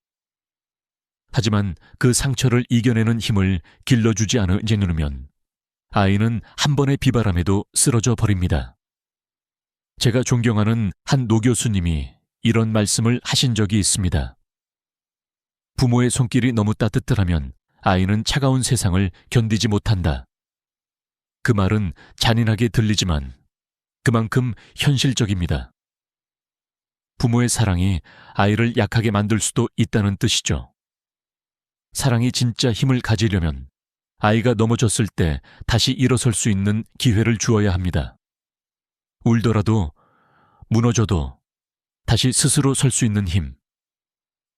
하지만 그 상처를 이겨내는 힘을 길러주지 않으면 아이는 한 번의 비바람에도 쓰러져 버립니다. 제가 존경하는 한 노교수님이 이런 말씀을 하신 적이 있습니다. 부모의 손길이 너무 따뜻하면 아이는 차가운 세상을 견디지 못한다. 그 말은 잔인하게 들리지만 그만큼 현실적입니다. 부모의 사랑이 아이를 약하게 만들 수도 있다는 뜻이죠. 사랑이 진짜 힘을 가지려면 아이가 넘어졌을 때 다시 일어설 수 있는 기회를 주어야 합니다. 울더라도 무너져도 다시 스스로 설 수 있는 힘.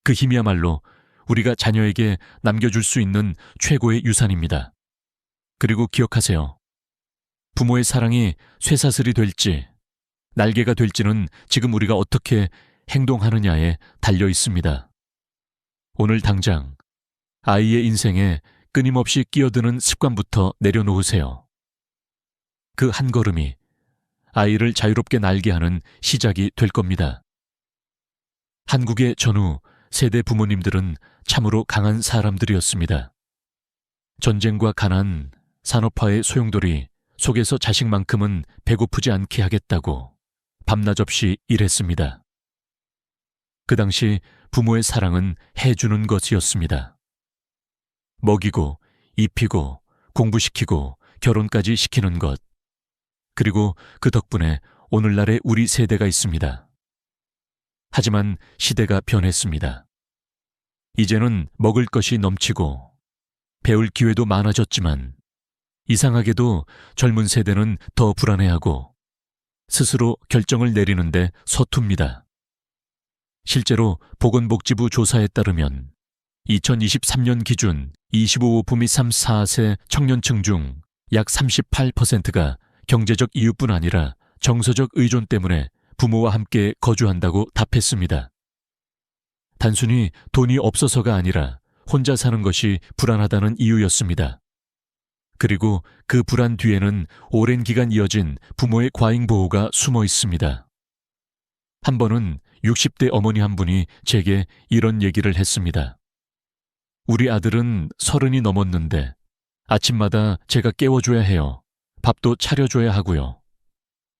그 힘이야말로 우리가 자녀에게 남겨줄 수 있는 최고의 유산입니다. 그리고 기억하세요. 부모의 사랑이 쇠사슬이 될지 날개가 될지는 지금 우리가 어떻게 행동하느냐에 달려 있습니다. 오늘 당장 아이의 인생에 끊임없이 끼어드는 습관부터 내려놓으세요. 그 한 걸음이 아이를 자유롭게 날게 하는 시작이 될 겁니다. 한국의 전후 세대 부모님들은 참으로 강한 사람들이었습니다. 전쟁과 가난, 산업화의 소용돌이 속에서 자식만큼은 배고프지 않게 하겠다고 밤낮 없이 일했습니다. 그 당시 부모의 사랑은 해주는 것이었습니다. 먹이고, 입히고, 공부시키고, 결혼까지 시키는 것. 그리고 그 덕분에 오늘날의 우리 세대가 있습니다. 하지만 시대가 변했습니다. 이제는 먹을 것이 넘치고 배울 기회도 많아졌지만 이상하게도 젊은 세대는 더 불안해하고 스스로 결정을 내리는데 서툽니다. 실제로 보건복지부 조사에 따르면 2023년 기준 25부 및 34세 청년층 중 약 38%가 경제적 이유뿐 아니라 정서적 의존 때문에 부모와 함께 거주한다고 답했습니다. 단순히 돈이 없어서가 아니라 혼자 사는 것이 불안하다는 이유였습니다. 그리고 그 불안 뒤에는 오랜 기간 이어진 부모의 과잉 보호가 숨어 있습니다. 한 번은 60대 어머니 한 분이 제게 이런 얘기를 했습니다. 우리 아들은 30이 넘었는데 아침마다 제가 깨워줘야 해요. 밥도 차려줘야 하고요.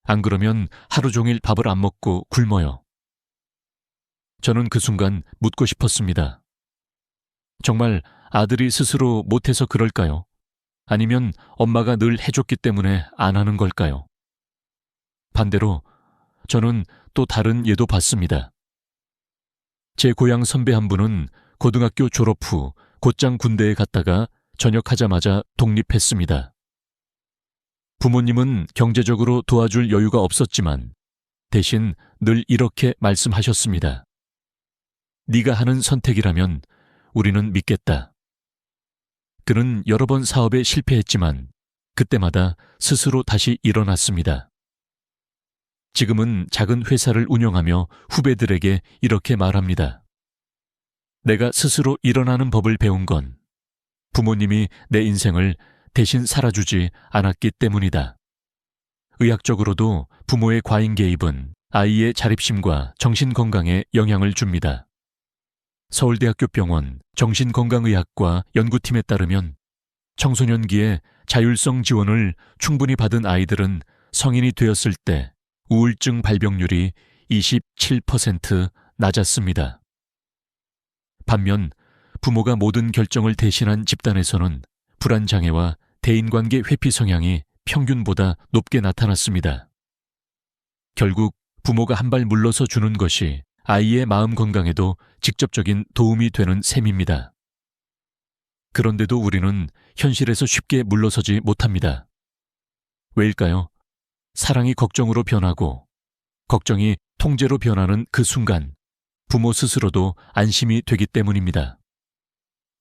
안 그러면 하루 종일 밥을 안 먹고 굶어요. 저는 그 순간 묻고 싶었습니다. 정말 아들이 스스로 못해서 그럴까요? 아니면 엄마가 늘 해줬기 때문에 안 하는 걸까요? 반대로 저는 또 다른 예도 봤습니다. 제 고향 선배 한 분은 고등학교 졸업 후 곧장 군대에 갔다가 전역하자마자 독립했습니다. 부모님은 경제적으로 도와줄 여유가 없었지만 대신 늘 이렇게 말씀하셨습니다. 네가 하는 선택이라면 우리는 믿겠다. 그는 여러 번 사업에 실패했지만 그때마다 스스로 다시 일어났습니다. 지금은 작은 회사를 운영하며 후배들에게 이렇게 말합니다. 내가 스스로 일어나는 법을 배운 건 부모님이 내 인생을 대신 살아주지 않았기 때문이다. 의학적으로도 부모의 과잉 개입은 아이의 자립심과 정신건강에 영향을 줍니다. 서울대학교 병원 정신건강의학과 연구팀에 따르면 청소년기에 자율성 지원을 충분히 받은 아이들은 성인이 되었을 때 우울증 발병률이 27% 낮았습니다. 반면 부모가 모든 결정을 대신한 집단에서는 불안장애와 대인관계 회피 성향이 평균보다 높게 나타났습니다. 결국 부모가 한 발 물러서 주는 것이 아이의 마음 건강에도 직접적인 도움이 되는 셈입니다. 그런데도 우리는 현실에서 쉽게 물러서지 못합니다. 왜일까요? 사랑이 걱정으로 변하고 걱정이 통제로 변하는 그 순간 부모 스스로도 안심이 되기 때문입니다.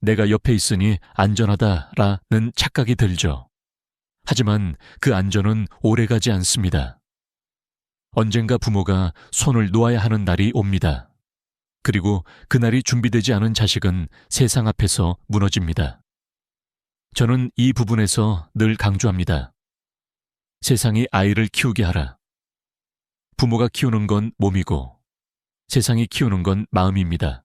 내가 옆에 있으니 안전하다라는 착각이 들죠. 하지만 그 안전은 오래가지 않습니다. 언젠가 부모가 손을 놓아야 하는 날이 옵니다. 그리고 그날이 준비되지 않은 자식은 세상 앞에서 무너집니다. 저는 이 부분에서 늘 강조합니다. 세상이 아이를 키우게 하라. 부모가 키우는 건 몸이고 세상이 키우는 건 마음입니다.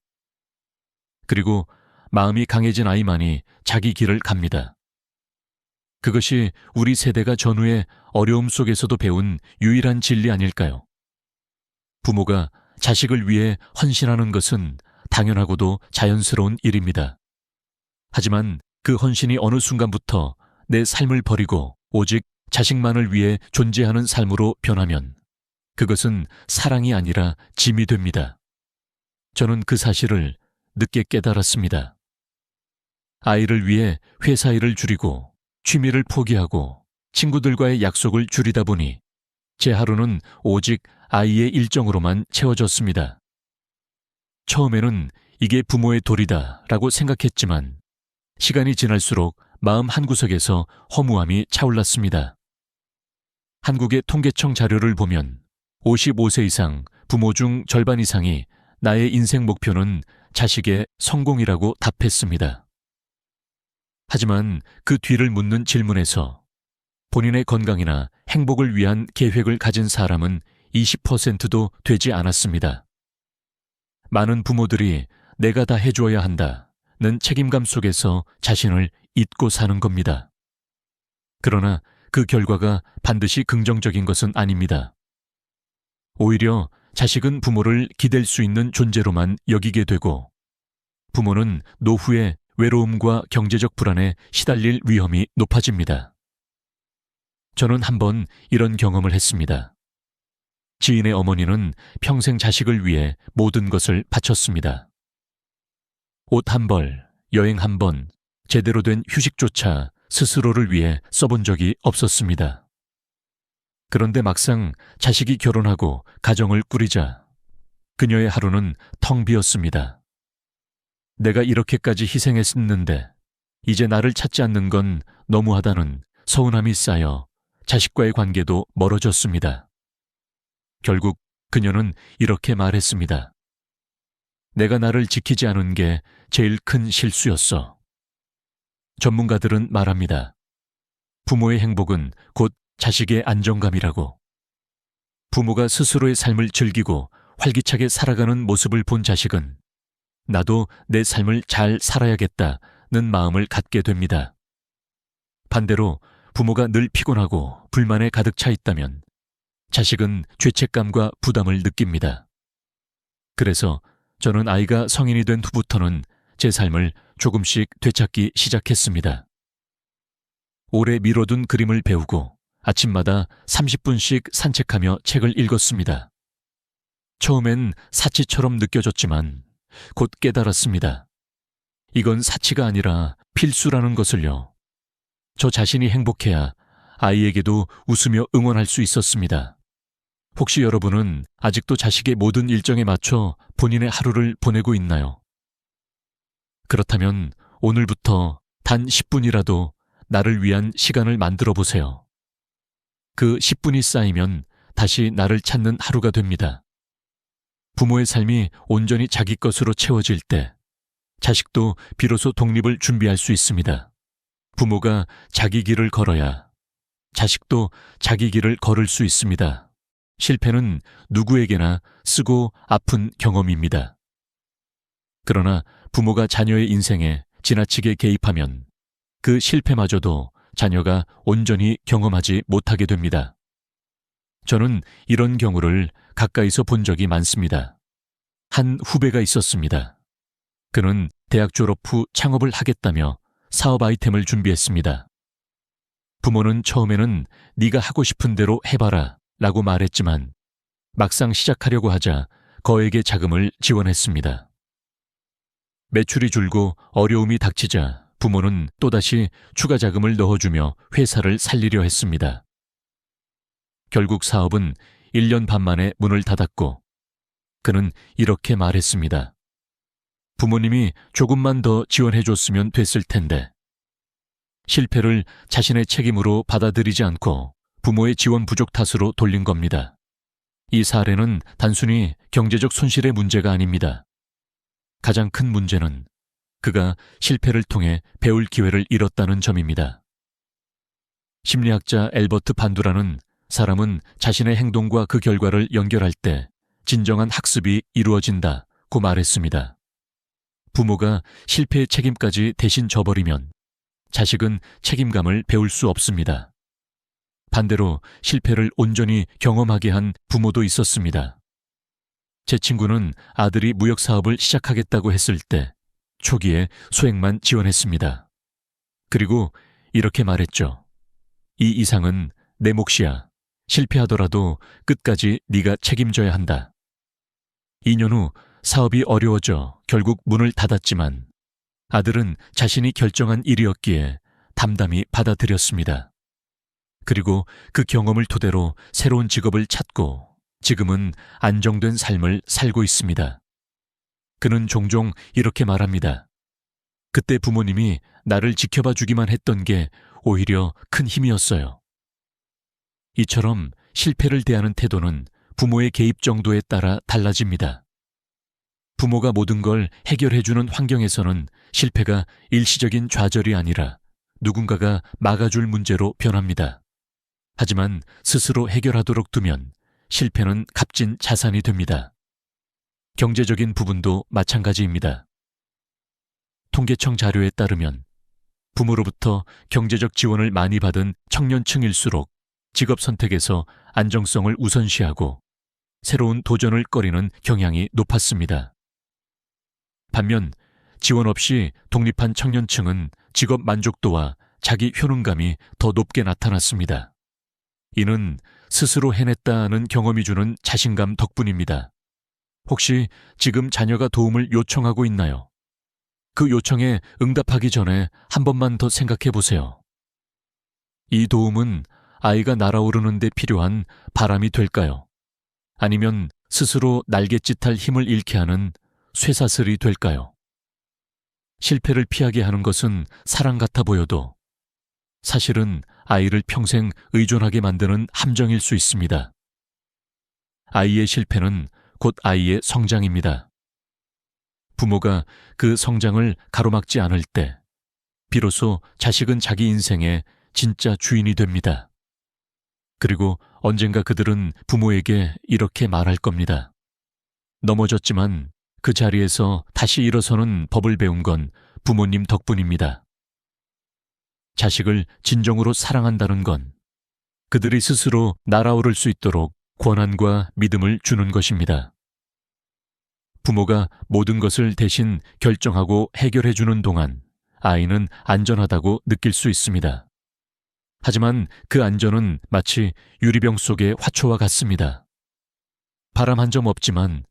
그리고 마음이 강해진 아이만이 자기 길을 갑니다. 그것이 우리 세대가 전후의 어려움 속에서도 배운 유일한 진리 아닐까요? 부모가 자식을 위해 헌신하는 것은 당연하고도 자연스러운 일입니다. 하지만 그 헌신이 어느 순간부터 내 삶을 버리고 오직 자식만을 위해 존재하는 삶으로 변하면 그것은 사랑이 아니라 짐이 됩니다. 저는 그 사실을 늦게 깨달았습니다. 아이를 위해 회사 일을 줄이고 취미를 포기하고 친구들과의 약속을 줄이다 보니 제 하루는 오직 아이의 일정으로만 채워졌습니다. 처음에는 이게 부모의 도리다 라고 생각했지만 시간이 지날수록 마음 한구석에서 허무함이 차올랐습니다. 한국의 통계청 자료를 보면 55세 이상 부모 중 절반 이상이 나의 인생 목표는 자식의 성공이라고 답했습니다. 하지만 그 뒤를 묻는 질문에서 본인의 건강이나 행복을 위한 계획을 가진 사람은 20%도 되지 않았습니다. 많은 부모들이 내가 다 해줘야 한다는 책임감 속에서 자신을 잊고 사는 겁니다. 그러나 그 결과가 반드시 긍정적인 것은 아닙니다. 오히려 자식은 부모를 기댈 수 있는 존재로만 여기게 되고 부모는 노후에 외로움과 경제적 불안에 시달릴 위험이 높아집니다. 저는 한번 이런 경험을 했습니다. 지인의 어머니는 평생 자식을 위해 모든 것을 바쳤습니다. 옷 한 벌, 여행 한 번, 제대로 된 휴식조차 스스로를 위해 써본 적이 없었습니다. 그런데 막상 자식이 결혼하고 가정을 꾸리자 그녀의 하루는 텅 비었습니다. 내가 이렇게까지 희생했었는데 이제 나를 찾지 않는 건 너무하다는 서운함이 쌓여 자식과의 관계도 멀어졌습니다. 결국 그녀는 이렇게 말했습니다. 내가 나를 지키지 않은 게 제일 큰 실수였어. 전문가들은 말합니다. 부모의 행복은 곧 자식의 안정감이라고. 부모가 스스로의 삶을 즐기고 활기차게 살아가는 모습을 본 자식은 나도 내 삶을 잘 살아야겠다는 마음을 갖게 됩니다. 반대로 부모가 늘 피곤하고 불만에 가득 차 있다면 자식은 죄책감과 부담을 느낍니다. 그래서 저는 아이가 성인이 된 후부터는 제 삶을 조금씩 되찾기 시작했습니다. 오래 미뤄둔 그림을 배우고 아침마다 30분씩 산책하며 책을 읽었습니다. 처음엔 사치처럼 느껴졌지만 곧 깨달았습니다. 이건 사치가 아니라 필수라는 것을요. 저 자신이 행복해야 아이에게도 웃으며 응원할 수 있었습니다. 혹시 여러분은 아직도 자식의 모든 일정에 맞춰 본인의 하루를 보내고 있나요? 그렇다면 오늘부터 단 10분이라도 나를 위한 시간을 만들어 보세요. 그 10분이 쌓이면 다시 나를 찾는 하루가 됩니다. 부모의 삶이 온전히 자기 것으로 채워질 때 자식도 비로소 독립을 준비할 수 있습니다. 부모가 자기 길을 걸어야 자식도 자기 길을 걸을 수 있습니다. 실패는 누구에게나 쓰고 아픈 경험입니다. 그러나 부모가 자녀의 인생에 지나치게 개입하면 그 실패마저도 자녀가 온전히 경험하지 못하게 됩니다. 저는 이런 경우를 가까이서 본 적이 많습니다. 한 후배가 있었습니다. 그는 대학 졸업 후 창업을 하겠다며 사업 아이템을 준비했습니다. 부모는 처음에는 네가 하고 싶은 대로 해봐라 라고 말했지만 막상 시작하려고 하자 거액의 자금을 지원했습니다. 매출이 줄고 어려움이 닥치자 부모는 또다시 추가 자금을 넣어주며 회사를 살리려 했습니다. 결국 사업은 1년 반 만에 문을 닫았고 그는 이렇게 말했습니다. 부모님이 조금만 더 지원해줬으면 됐을 텐데. 실패를 자신의 책임으로 받아들이지 않고 부모의 지원 부족 탓으로 돌린 겁니다. 이 사례는 단순히 경제적 손실의 문제가 아닙니다. 가장 큰 문제는 그가 실패를 통해 배울 기회를 잃었다는 점입니다. 심리학자 엘버트 반두라는 사람은 자신의 행동과 그 결과를 연결할 때 진정한 학습이 이루어진다고 말했습니다. 부모가 실패의 책임까지 대신 져버리면 자식은 책임감을 배울 수 없습니다. 반대로 실패를 온전히 경험하게 한 부모도 있었습니다. 제 친구는 아들이 무역사업을 시작하겠다고 했을 때 초기에 소액만 지원했습니다. 그리고 이렇게 말했죠. 이 이상은 내 몫이야. 실패하더라도 끝까지 네가 책임져야 한다. 2년 후 사업이 어려워져 결국 문을 닫았지만 아들은 자신이 결정한 일이었기에 담담히 받아들였습니다. 그리고 그 경험을 토대로 새로운 직업을 찾고 지금은 안정된 삶을 살고 있습니다. 그는 종종 이렇게 말합니다. 그때 부모님이 나를 지켜봐 주기만 했던 게 오히려 큰 힘이었어요. 이처럼 실패를 대하는 태도는 부모의 개입 정도에 따라 달라집니다. 부모가 모든 걸 해결해주는 환경에서는 실패가 일시적인 좌절이 아니라 누군가가 막아줄 문제로 변합니다. 하지만 스스로 해결하도록 두면 실패는 값진 자산이 됩니다. 경제적인 부분도 마찬가지입니다. 통계청 자료에 따르면 부모로부터 경제적 지원을 많이 받은 청년층일수록 직업 선택에서 안정성을 우선시하고 새로운 도전을 꺼리는 경향이 높았습니다. 반면 지원 없이 독립한 청년층은 직업 만족도와 자기 효능감이 더 높게 나타났습니다. 이는 스스로 해냈다는 경험이 주는 자신감 덕분입니다. 혹시 지금 자녀가 도움을 요청하고 있나요? 그 요청에 응답하기 전에 한 번만 더 생각해 보세요. 이 도움은 아이가 날아오르는 데 필요한 바람이 될까요? 아니면 스스로 날갯짓할 힘을 잃게 하는 쇠사슬이 될까요? 실패를 피하게 하는 것은 사랑 같아 보여도 사실은 아이를 평생 의존하게 만드는 함정일 수 있습니다. 아이의 실패는 곧 아이의 성장입니다. 부모가 그 성장을 가로막지 않을 때 비로소 자식은 자기 인생의 진짜 주인이 됩니다. 그리고 언젠가 그들은 부모에게 이렇게 말할 겁니다. 넘어졌지만 그 자리에서 다시 일어서는 법을 배운 건 부모님 덕분입니다. 자식을 진정으로 사랑한다는 건 그들이 스스로 날아오를 수 있도록 권한과 믿음을 주는 것입니다. 부모가 모든 것을 대신 결정하고 해결해 주는 동안 아이는 안전하다고 느낄 수 있습니다. 하지만 그 안전은 마치 유리병 속의 화초와 같습니다. 바람 한 점 없지만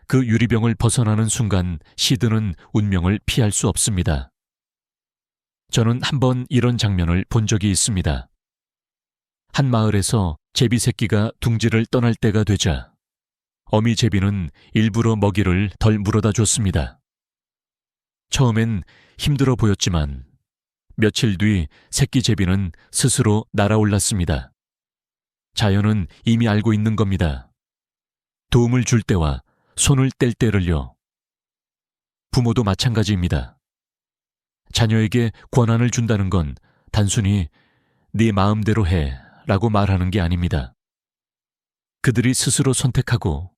그 유리병을 벗어나는 순간 시드는 운명을 피할 수 없습니다. 저는 한 번 이런 장면을 본 적이 있습니다. 한 마을에서 제비 새끼가 둥지를 떠날 때가 되자 어미 제비는 일부러 먹이를 덜 물어다 줬습니다. 처음엔 힘들어 보였지만 며칠 뒤 새끼 제비는 스스로 날아올랐습니다. 자연은 이미 알고 있는 겁니다. 도움을 줄 때와 손을 뗄 때를요. 부모도 마찬가지입니다. 자녀에게 권한을 준다는 건 단순히 네 마음대로 해 라고 말하는 게 아닙니다. 그들이 스스로 선택하고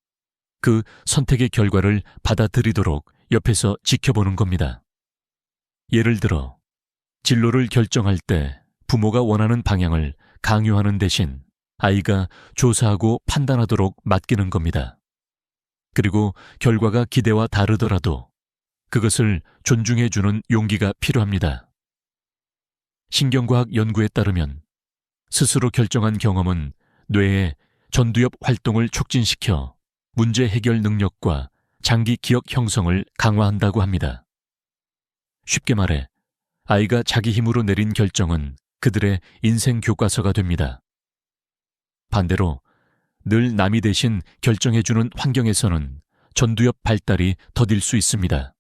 그 선택의 결과를 받아들이도록 옆에서 지켜보는 겁니다. 예를 들어 진로를 결정할 때 부모가 원하는 방향을 강요하는 대신 아이가 조사하고 판단하도록 맡기는 겁니다. 그리고 결과가 기대와 다르더라도 그것을 존중해주는 용기가 필요합니다. 신경과학 연구에 따르면 스스로 결정한 경험은 뇌의 전두엽 활동을 촉진시켜 문제 해결 능력과 장기 기억 형성을 강화한다고 합니다. 쉽게 말해 아이가 자기 힘으로 내린 결정은 그들의 인생 교과서가 됩니다. 반대로 늘 남이 대신 결정해주는 환경에서는 전두엽 발달이 더딜 수 있습니다.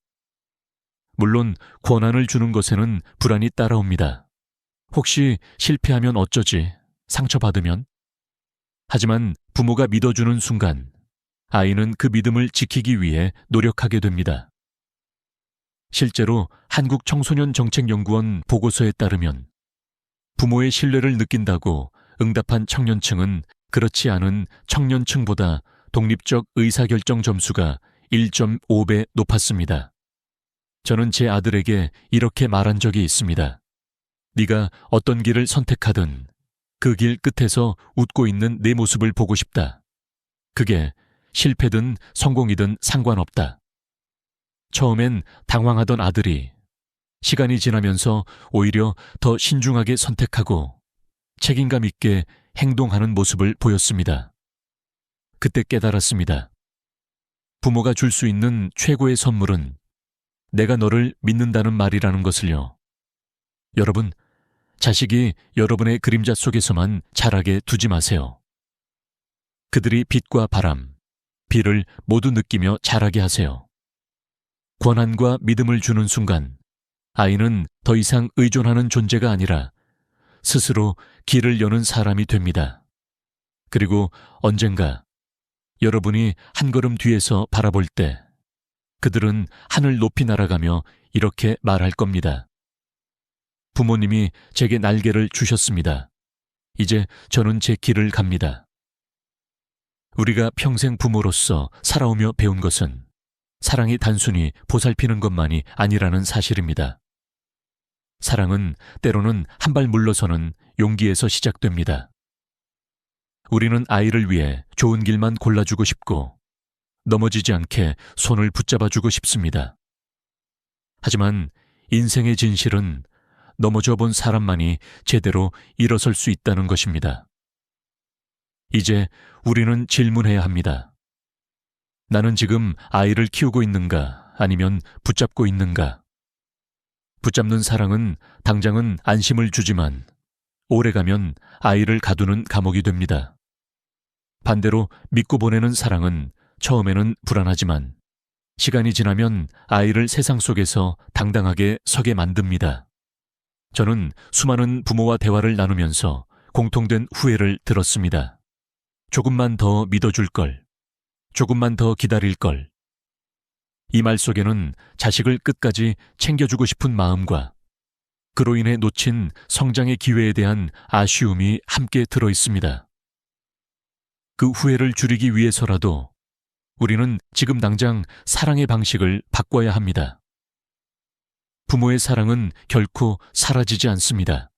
물론 권한을 주는 것에는 불안이 따라옵니다. 혹시 실패하면 어쩌지? 상처받으면? 하지만 부모가 믿어주는 순간 아이는 그 믿음을 지키기 위해 노력하게 됩니다. 실제로 한국청소년정책연구원 보고서에 따르면 부모의 신뢰를 느낀다고 응답한 청년층은 그렇지 않은 청년층보다 독립적 의사결정 점수가 1.5배 높았습니다. 저는 제 아들에게 이렇게 말한 적이 있습니다. 네가 어떤 길을 선택하든 그 길 끝에서 웃고 있는 내 모습을 보고 싶다. 그게 실패든 성공이든 상관없다. 처음엔 당황하던 아들이 시간이 지나면서 오히려 더 신중하게 선택하고 책임감 있게 행동하는 모습을 보였습니다. 그때 깨달았습니다. 부모가 줄 수 있는 최고의 선물은 내가 너를 믿는다는 말이라는 것을요. 여러분, 자식이 여러분의 그림자 속에서만 자라게 두지 마세요. 그들이 빛과 바람, 비를 모두 느끼며 자라게 하세요. 권한과 믿음을 주는 순간 아이는 더 이상 의존하는 존재가 아니라 스스로 길을 여는 사람이 됩니다. 그리고 언젠가 여러분이 한 걸음 뒤에서 바라볼 때 그들은 하늘 높이 날아가며 이렇게 말할 겁니다. 부모님이 제게 날개를 주셨습니다. 이제 저는 제 길을 갑니다. 우리가 평생 부모로서 살아오며 배운 것은 사랑이 단순히 보살피는 것만이 아니라는 사실입니다. 사랑은 때로는 한 발 물러서는 용기에서 시작됩니다. 우리는 아이를 위해 좋은 길만 골라주고 싶고 넘어지지 않게 손을 붙잡아주고 싶습니다. 하지만 인생의 진실은 넘어져 본 사람만이 제대로 일어설 수 있다는 것입니다. 이제 우리는 질문해야 합니다. 나는 지금 아이를 키우고 있는가 아니면 붙잡고 있는가? 붙잡는 사랑은 당장은 안심을 주지만 오래가면 아이를 가두는 감옥이 됩니다. 반대로 믿고 보내는 사랑은 처음에는 불안하지만 시간이 지나면 아이를 세상 속에서 당당하게 서게 만듭니다. 저는 수많은 부모와 대화를 나누면서 공통된 후회를 들었습니다. 조금만 더 믿어줄 걸. 조금만 더 기다릴 걸. 이 말 속에는 자식을 끝까지 챙겨주고 싶은 마음과 그로 인해 놓친 성장의 기회에 대한 아쉬움이 함께 들어 있습니다. 그 후회를 줄이기 위해서라도 우리는 지금 당장 사랑의 방식을 바꿔야 합니다. 부모의 사랑은 결코 사라지지 않습니다.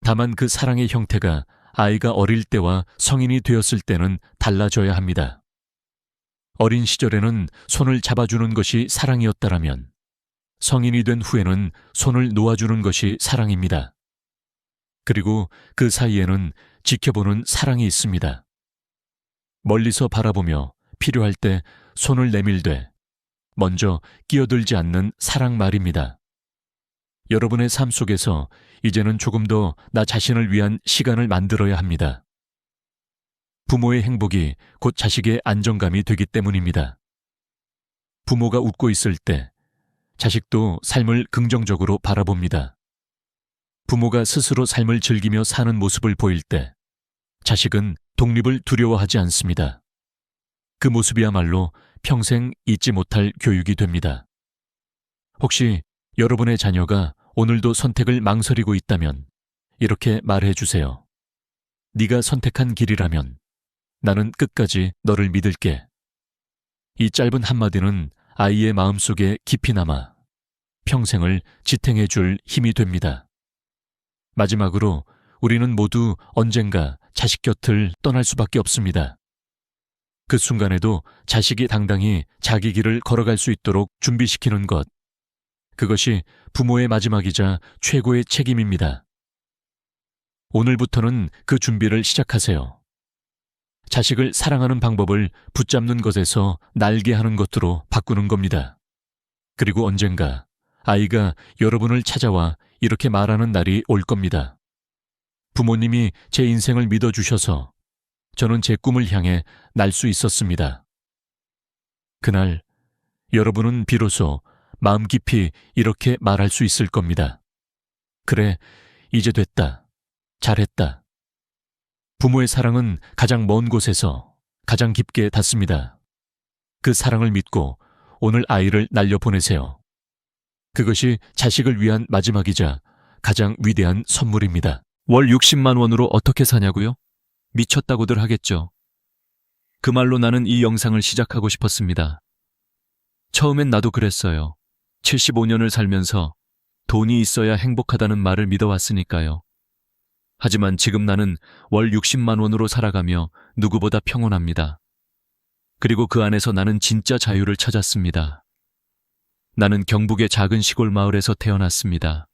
다만 그 사랑의 형태가 아이가 어릴 때와 성인이 되었을 때는 달라져야 합니다. 어린 시절에는 손을 잡아주는 것이 사랑이었다라면 성인이 된 후에는 손을 놓아주는 것이 사랑입니다. 그리고 그 사이에는 지켜보는 사랑이 있습니다. 멀리서 바라보며 필요할 때 손을 내밀되 먼저 끼어들지 않는 사랑 말입니다. 여러분의 삶 속에서 이제는 조금 더 나 자신을 위한 시간을 만들어야 합니다. 부모의 행복이 곧 자식의 안정감이 되기 때문입니다. 부모가 웃고 있을 때 자식도 삶을 긍정적으로 바라봅니다. 부모가 스스로 삶을 즐기며 사는 모습을 보일 때 자식은 독립을 두려워하지 않습니다. 그 모습이야말로 평생 잊지 못할 교육이 됩니다. 혹시 여러분의 자녀가 오늘도 선택을 망설이고 있다면 이렇게 말해 주세요. 네가 선택한 길이라면 나는 끝까지 너를 믿을게. 이 짧은 한마디는 아이의 마음속에 깊이 남아 평생을 지탱해 줄 힘이 됩니다. 마지막으로 우리는 모두 언젠가 자식 곁을 떠날 수밖에 없습니다. 그 순간에도 자식이 당당히 자기 길을 걸어갈 수 있도록 준비시키는 것, 그것이 부모의 마지막이자 최고의 책임입니다. 오늘부터는 그 준비를 시작하세요. 자식을 사랑하는 방법을 붙잡는 것에서 날게하는 것으로 바꾸는 겁니다. 그리고 언젠가 아이가 여러분을 찾아와 이렇게 말하는 날이 올 겁니다. 부모님이 제 인생을 믿어주셔서 저는 제 꿈을 향해 날 수 있었습니다. 그날 여러분은 비로소 마음 깊이 이렇게 말할 수 있을 겁니다. 그래, 이제 됐다. 잘했다. 부모의 사랑은 가장 먼 곳에서 가장 깊게 닿습니다. 그 사랑을 믿고 오늘 아이를 날려보내세요. 그것이 자식을 위한 마지막이자 가장 위대한 선물입니다. 월 60만 원으로 어떻게 사냐고요? 미쳤다고들 하겠죠. 그 말로 나는 이 영상을 시작하고 싶었습니다. 처음엔 나도 그랬어요. 75년을 살면서 돈이 있어야 행복하다는 말을 믿어왔으니까요. 하지만 지금 나는 월 60만 원으로 살아가며 누구보다 평온합니다. 그리고 그 안에서 나는 진짜 자유를 찾았습니다. 나는 경북의 작은 시골 마을에서 태어났습니다.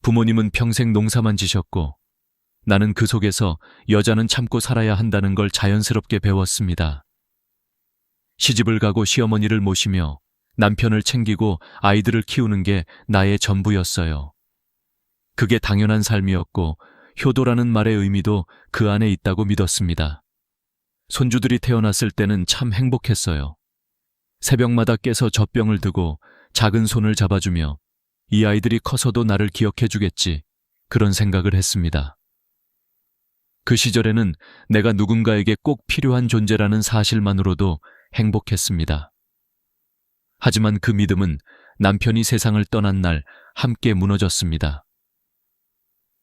부모님은 평생 농사만 지셨고 나는 그 속에서 여자는 참고 살아야 한다는 걸 자연스럽게 배웠습니다. 시집을 가고 시어머니를 모시며 남편을 챙기고 아이들을 키우는 게 나의 전부였어요. 그게 당연한 삶이었고 효도라는 말의 의미도 그 안에 있다고 믿었습니다. 손주들이 태어났을 때는 참 행복했어요. 새벽마다 깨서 젖병을 드고 작은 손을 잡아주며 이 아이들이 커서도 나를 기억해주겠지, 그런 생각을 했습니다. 그 시절에는 내가 누군가에게 꼭 필요한 존재라는 사실만으로도 행복했습니다. 하지만 그 믿음은 남편이 세상을 떠난 날 함께 무너졌습니다.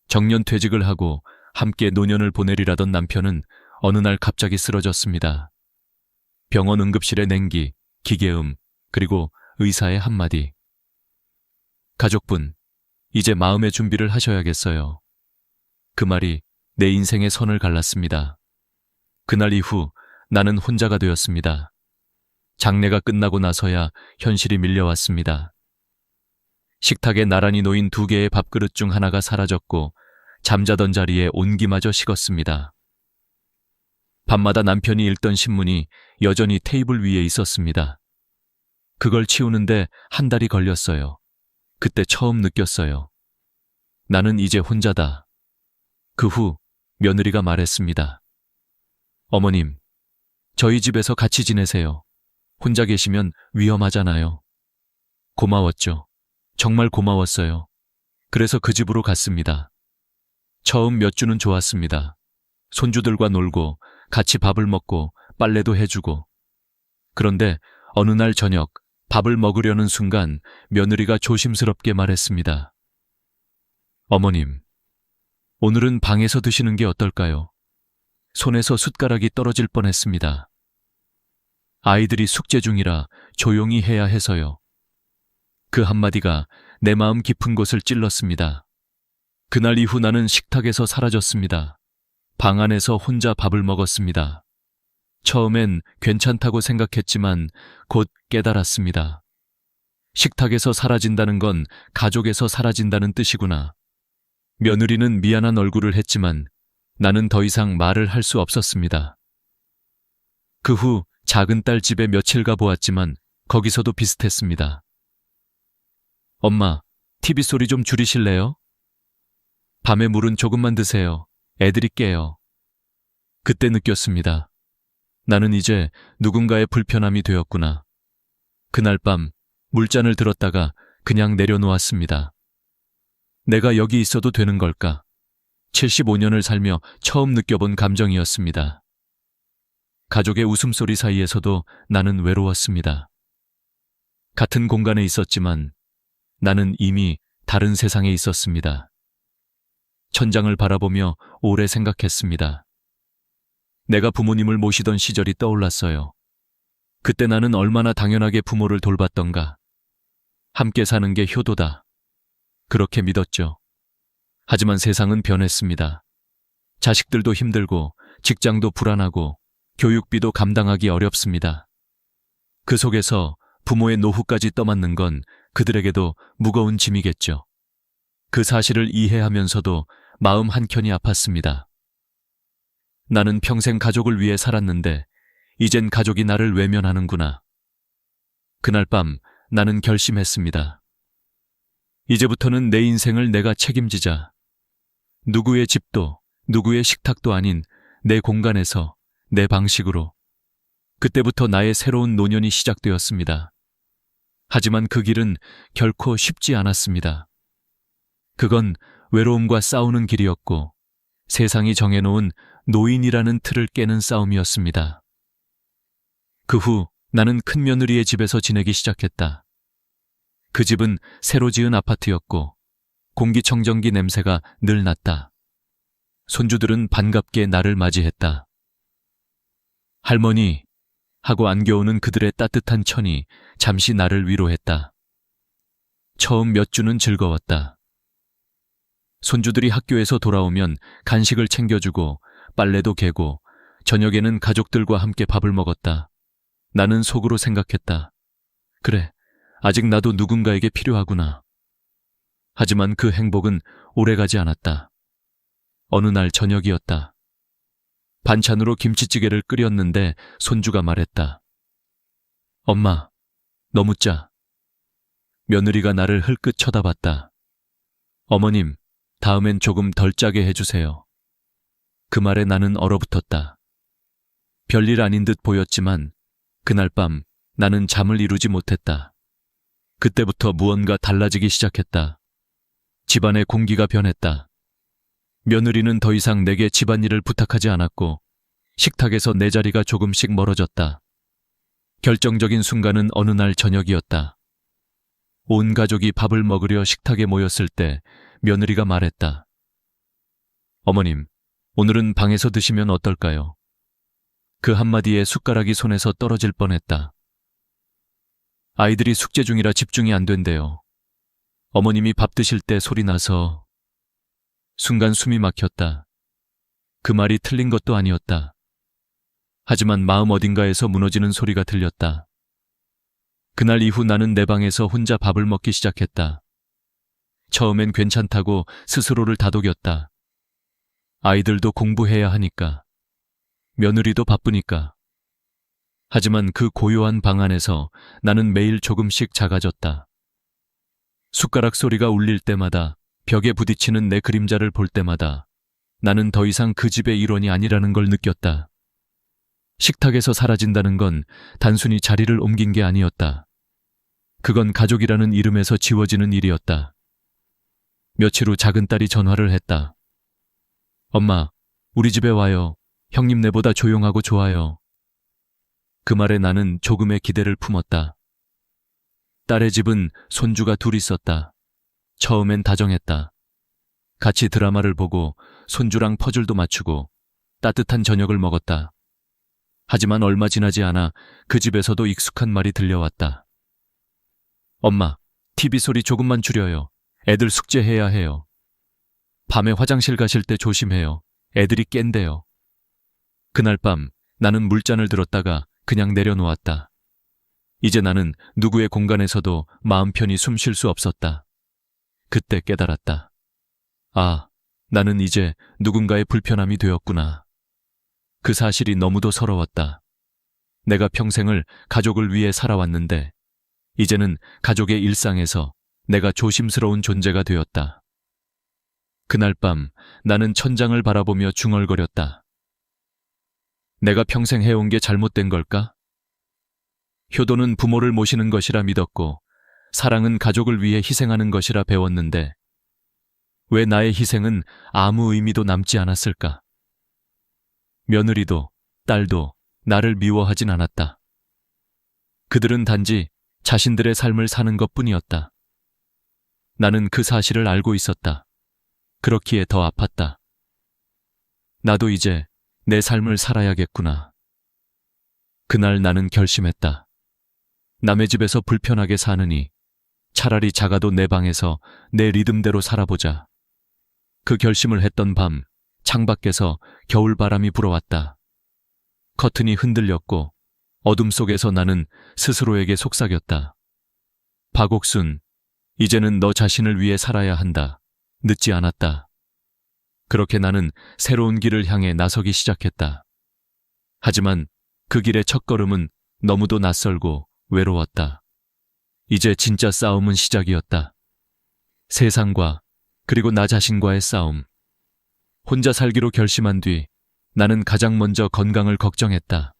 정년퇴직을 하고 함께 노년을 보내리라던 남편은 어느 날 갑자기 쓰러졌습니다. 병원 응급실의 냉기, 기계음, 그리고 의사의 한마디. 가족분, 이제 마음의 준비를 하셔야겠어요. 그 말이 내 인생의 선을 갈랐습니다. 그날 이후 나는 혼자가 되었습니다. 장례가 끝나고 나서야 현실이 밀려왔습니다. 식탁에 나란히 놓인 2개의 밥그릇 중 하나가 사라졌고 잠자던 자리에 온기마저 식었습니다. 밤마다 남편이 읽던 신문이 여전히 테이블 위에 있었습니다. 그걸 치우는데 한 달이 걸렸어요. 그때 처음 느꼈어요. 나는 이제 혼자다. 그 후 며느리가 말했습니다. 어머님, 저희 집에서 같이 지내세요. 혼자 계시면 위험하잖아요. 고마웠죠. 정말 고마웠어요. 그래서 그 집으로 갔습니다. 처음 몇 주는 좋았습니다. 손주들과 놀고 같이 밥을 먹고 빨래도 해주고. 그런데 어느 날 저녁 밥을 먹으려는 순간 며느리가 조심스럽게 말했습니다. 어머님, 오늘은 방에서 드시는 게 어떨까요? 손에서 숟가락이 떨어질 뻔했습니다. 아이들이 숙제 중이라 조용히 해야 해서요. 그 한마디가 내 마음 깊은 곳을 찔렀습니다. 그날 이후 나는 식탁에서 사라졌습니다. 방 안에서 혼자 밥을 먹었습니다. 처음엔 괜찮다고 생각했지만 곧 깨달았습니다. 식탁에서 사라진다는 건 가족에서 사라진다는 뜻이구나. 며느리는 미안한 얼굴을 했지만 나는 더 이상 말을 할 수 없었습니다. 그 후 작은 딸 집에 며칠 가보았지만 거기서도 비슷했습니다. 엄마, TV 소리 좀 줄이실래요? 밤에 물은 조금만 드세요. 애들이 깨요. 그때 느꼈습니다. 나는 이제 누군가의 불편함이 되었구나. 그날 밤 물잔을 들었다가 그냥 내려놓았습니다. 내가 여기 있어도 되는 걸까? 75년을 살며 처음 느껴본 감정이었습니다. 가족의 웃음소리 사이에서도 나는 외로웠습니다. 같은 공간에 있었지만 나는 이미 다른 세상에 있었습니다. 천장을 바라보며 오래 생각했습니다. 내가 부모님을 모시던 시절이 떠올랐어요. 그때 나는 얼마나 당연하게 부모를 돌봤던가. 함께 사는 게 효도다. 그렇게 믿었죠. 하지만 세상은 변했습니다. 자식들도 힘들고 직장도 불안하고 교육비도 감당하기 어렵습니다. 그 속에서 부모의 노후까지 떠맡는 건 그들에게도 무거운 짐이겠죠. 그 사실을 이해하면서도 마음 한켠이 아팠습니다. 나는 평생 가족을 위해 살았는데 이젠 가족이 나를 외면하는구나. 그날 밤 나는 결심했습니다. 이제부터는 내 인생을 내가 책임지자. 누구의 집도 누구의 식탁도 아닌 내 공간에서 내 방식으로. 그때부터 나의 새로운 노년이 시작되었습니다. 하지만 그 길은 결코 쉽지 않았습니다. 그건 외로움과 싸우는 길이었고 세상이 정해놓은 노인이라는 틀을 깨는 싸움이었습니다. 그 후 나는 큰며느리의 집에서 지내기 시작했다. 그 집은 새로 지은 아파트였고 공기청정기 냄새가 늘 났다. 손주들은 반갑게 나를 맞이했다. 할머니 하고 안겨오는 그들의 따뜻한 천이 잠시 나를 위로했다. 처음 몇 주는 즐거웠다. 손주들이 학교에서 돌아오면 간식을 챙겨주고 빨래도 개고 저녁에는 가족들과 함께 밥을 먹었다. 나는 속으로 생각했다. 그래, 아직 나도 누군가에게 필요하구나. 하지만 그 행복은 오래가지 않았다. 어느 날 저녁이었다. 반찬으로 김치찌개를 끓였는데 손주가 말했다. 엄마, 너무 짜. 며느리가 나를 흘끗 쳐다봤다. 어머님, 다음엔 조금 덜 짜게 해주세요. 그 말에 나는 얼어붙었다. 별일 아닌 듯 보였지만 그날 밤 나는 잠을 이루지 못했다. 그때부터 무언가 달라지기 시작했다. 집안의 공기가 변했다. 며느리는 더 이상 내게 집안일을 부탁하지 않았고 식탁에서 내 자리가 조금씩 멀어졌다. 결정적인 순간은 어느 날 저녁이었다. 온 가족이 밥을 먹으려 식탁에 모였을 때 며느리가 말했다. 어머님, 오늘은 방에서 드시면 어떨까요? 그 한마디에 숟가락이 손에서 떨어질 뻔했다. 아이들이 숙제 중이라 집중이 안 된대요. 어머님이 밥 드실 때 소리 나서. 순간 숨이 막혔다. 그 말이 틀린 것도 아니었다. 하지만 마음 어딘가에서 무너지는 소리가 들렸다. 그날 이후 나는 내 방에서 혼자 밥을 먹기 시작했다. 처음엔 괜찮다고 스스로를 다독였다. 아이들도 공부해야 하니까. 며느리도 바쁘니까. 하지만 그 고요한 방 안에서 나는 매일 조금씩 작아졌다. 숟가락 소리가 울릴 때마다, 벽에 부딪히는 내 그림자를 볼 때마다 나는 더 이상 그 집의 일원이 아니라는 걸 느꼈다. 식탁에서 사라진다는 건 단순히 자리를 옮긴 게 아니었다. 그건 가족이라는 이름에서 지워지는 일이었다. 며칠 후 작은 딸이 전화를 했다. 엄마, 우리 집에 와요. 형님네보다 조용하고 좋아요. 그 말에 나는 조금의 기대를 품었다. 딸의 집은 손주가 둘 있었다. 처음엔 다정했다. 같이 드라마를 보고 손주랑 퍼즐도 맞추고 따뜻한 저녁을 먹었다. 하지만 얼마 지나지 않아 그 집에서도 익숙한 말이 들려왔다. 엄마, TV 소리 조금만 줄여요. 애들 숙제해야 해요. 밤에 화장실 가실 때 조심해요. 애들이 깬대요. 그날 밤 나는 물잔을 들었다가 그냥 내려놓았다. 이제 나는 누구의 공간에서도 마음 편히 숨 쉴 수 없었다. 그때 깨달았다. 아, 나는 이제 누군가의 불편함이 되었구나. 그 사실이 너무도 서러웠다. 내가 평생을 가족을 위해 살아왔는데 이제는 가족의 일상에서 내가 조심스러운 존재가 되었다. 그날 밤 나는 천장을 바라보며 중얼거렸다. 내가 평생 해온 게 잘못된 걸까? 효도는 부모를 모시는 것이라 믿었고 사랑은 가족을 위해 희생하는 것이라 배웠는데 왜 나의 희생은 아무 의미도 남지 않았을까? 며느리도 딸도 나를 미워하진 않았다. 그들은 단지 자신들의 삶을 사는 것뿐이었다. 나는 그 사실을 알고 있었다. 그렇기에 더 아팠다. 나도 이제 내 삶을 살아야겠구나. 그날 나는 결심했다. 남의 집에서 불편하게 사느니 차라리 작아도 내 방에서 내 리듬대로 살아보자. 그 결심을 했던 밤 창밖에서 겨울바람이 불어왔다. 커튼이 흔들렸고 어둠 속에서 나는 스스로에게 속삭였다. 박옥순, 이제는 너 자신을 위해 살아야 한다. 늦지 않았다. 그렇게 나는 새로운 길을 향해 나서기 시작했다. 하지만 그 길의 첫걸음은 너무도 낯설고 외로웠다. 이제 진짜 싸움은 시작이었다. 세상과 그리고 나 자신과의 싸움. 혼자 살기로 결심한 뒤 나는 가장 먼저 건강을 걱정했다.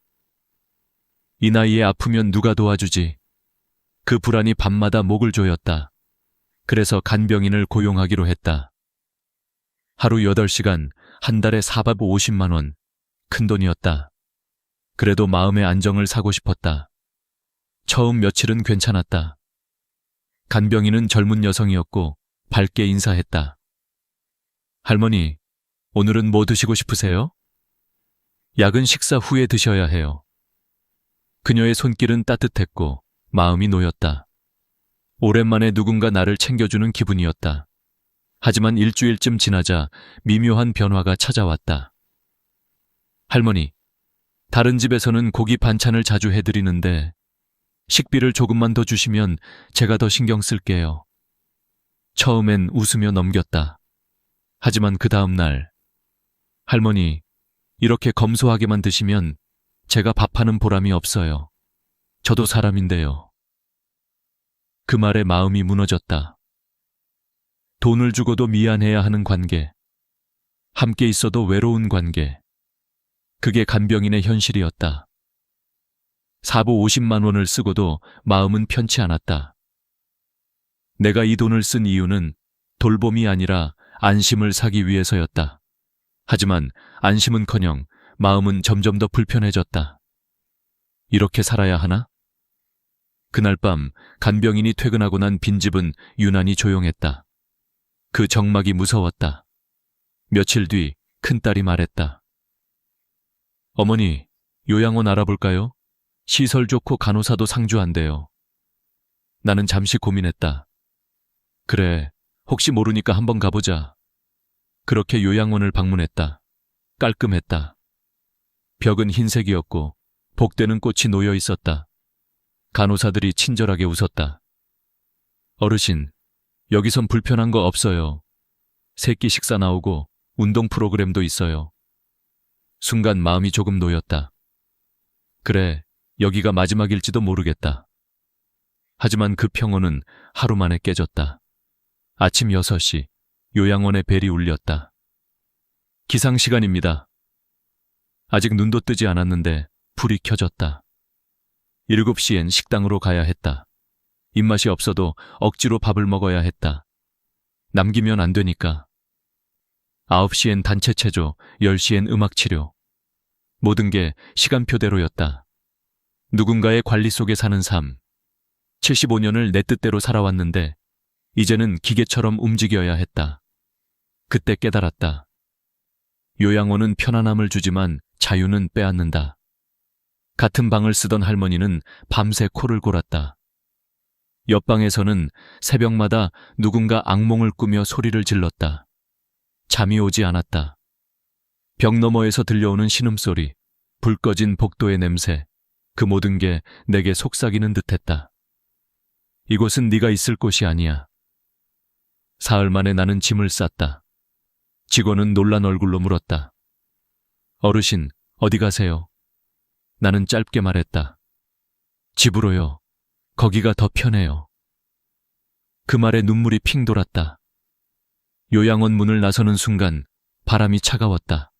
이 나이에 아프면 누가 도와주지? 그 불안이 밤마다 목을 조였다. 그래서 간병인을 고용하기로 했다. 하루 8시간, 한 달에 450만 원. 큰돈이었다. 그래도 마음의 안정을 사고 싶었다. 처음 며칠은 괜찮았다. 간병인은 젊은 여성이었고 밝게 인사했다. 할머니, 오늘은 뭐 드시고 싶으세요? 약은 식사 후에 드셔야 해요. 그녀의 손길은 따뜻했고 마음이 놓였다. 오랜만에 누군가 나를 챙겨주는 기분이었다. 하지만 일주일쯤 지나자 미묘한 변화가 찾아왔다. 할머니, 다른 집에서는 고기 반찬을 자주 해드리는데 식비를 조금만 더 주시면 제가 더 신경 쓸게요. 처음엔 웃으며 넘겼다. 하지만 그 다음 날, 할머니, 이렇게 검소하게만 드시면 제가 밥하는 보람이 없어요. 저도 사람인데요. 그 말에 마음이 무너졌다. 돈을 주고도 미안해야 하는 관계, 함께 있어도 외로운 관계, 그게 간병인의 현실이었다. 사부 50만 원을 쓰고도 마음은 편치 않았다. 내가 이 돈을 쓴 이유는 돌봄이 아니라 안심을 사기 위해서였다. 하지만 안심은커녕 마음은 점점 더 불편해졌다. 이렇게 살아야 하나? 그날 밤 간병인이 퇴근하고 난 빈집은 유난히 조용했다. 그 정막이 무서웠다. 며칠 뒤 큰딸이 말했다. 어머니, 요양원 알아볼까요? 시설 좋고 간호사도 상주한대요. 나는 잠시 고민했다. 그래, 혹시 모르니까 한번 가보자. 그렇게 요양원을 방문했다. 깔끔했다. 벽은 흰색이었고 복되는 꽃이 놓여 있었다. 간호사들이 친절하게 웃었다. 어르신, 여기선 불편한 거 없어요. 새끼 식사 나오고 운동 프로그램도 있어요. 순간 마음이 조금 놓였다. 그래, 여기가 마지막일지도 모르겠다. 하지만 그 평온은 하루 만에 깨졌다. 아침 6시, 요양원의 벨이 울렸다. 기상시간입니다. 아직 눈도 뜨지 않았는데 불이 켜졌다. 7시엔 식당으로 가야 했다. 입맛이 없어도 억지로 밥을 먹어야 했다. 남기면 안 되니까. 9시엔 단체 체조, 10시엔 음악 치료. 모든 게 시간표대로였다. 누군가의 관리 속에 사는 삶. 75년을 내 뜻대로 살아왔는데 이제는 기계처럼 움직여야 했다. 그때 깨달았다. 요양원은 편안함을 주지만 자유는 빼앗는다. 같은 방을 쓰던 할머니는 밤새 코를 골았다. 옆방에서는 새벽마다 누군가 악몽을 꾸며 소리를 질렀다. 잠이 오지 않았다. 벽 너머에서 들려오는 신음소리, 불 꺼진 복도의 냄새, 그 모든 게 내게 속삭이는 듯했다. 이곳은 네가 있을 곳이 아니야. 사흘 만에 나는 짐을 쌌다. 직원은 놀란 얼굴로 물었다. 어르신, 어디 가세요? 나는 짧게 말했다. 집으로요. 거기가 더 편해요. 그 말에 눈물이 핑 돌았다. 요양원 문을 나서는 순간 바람이 차가웠다.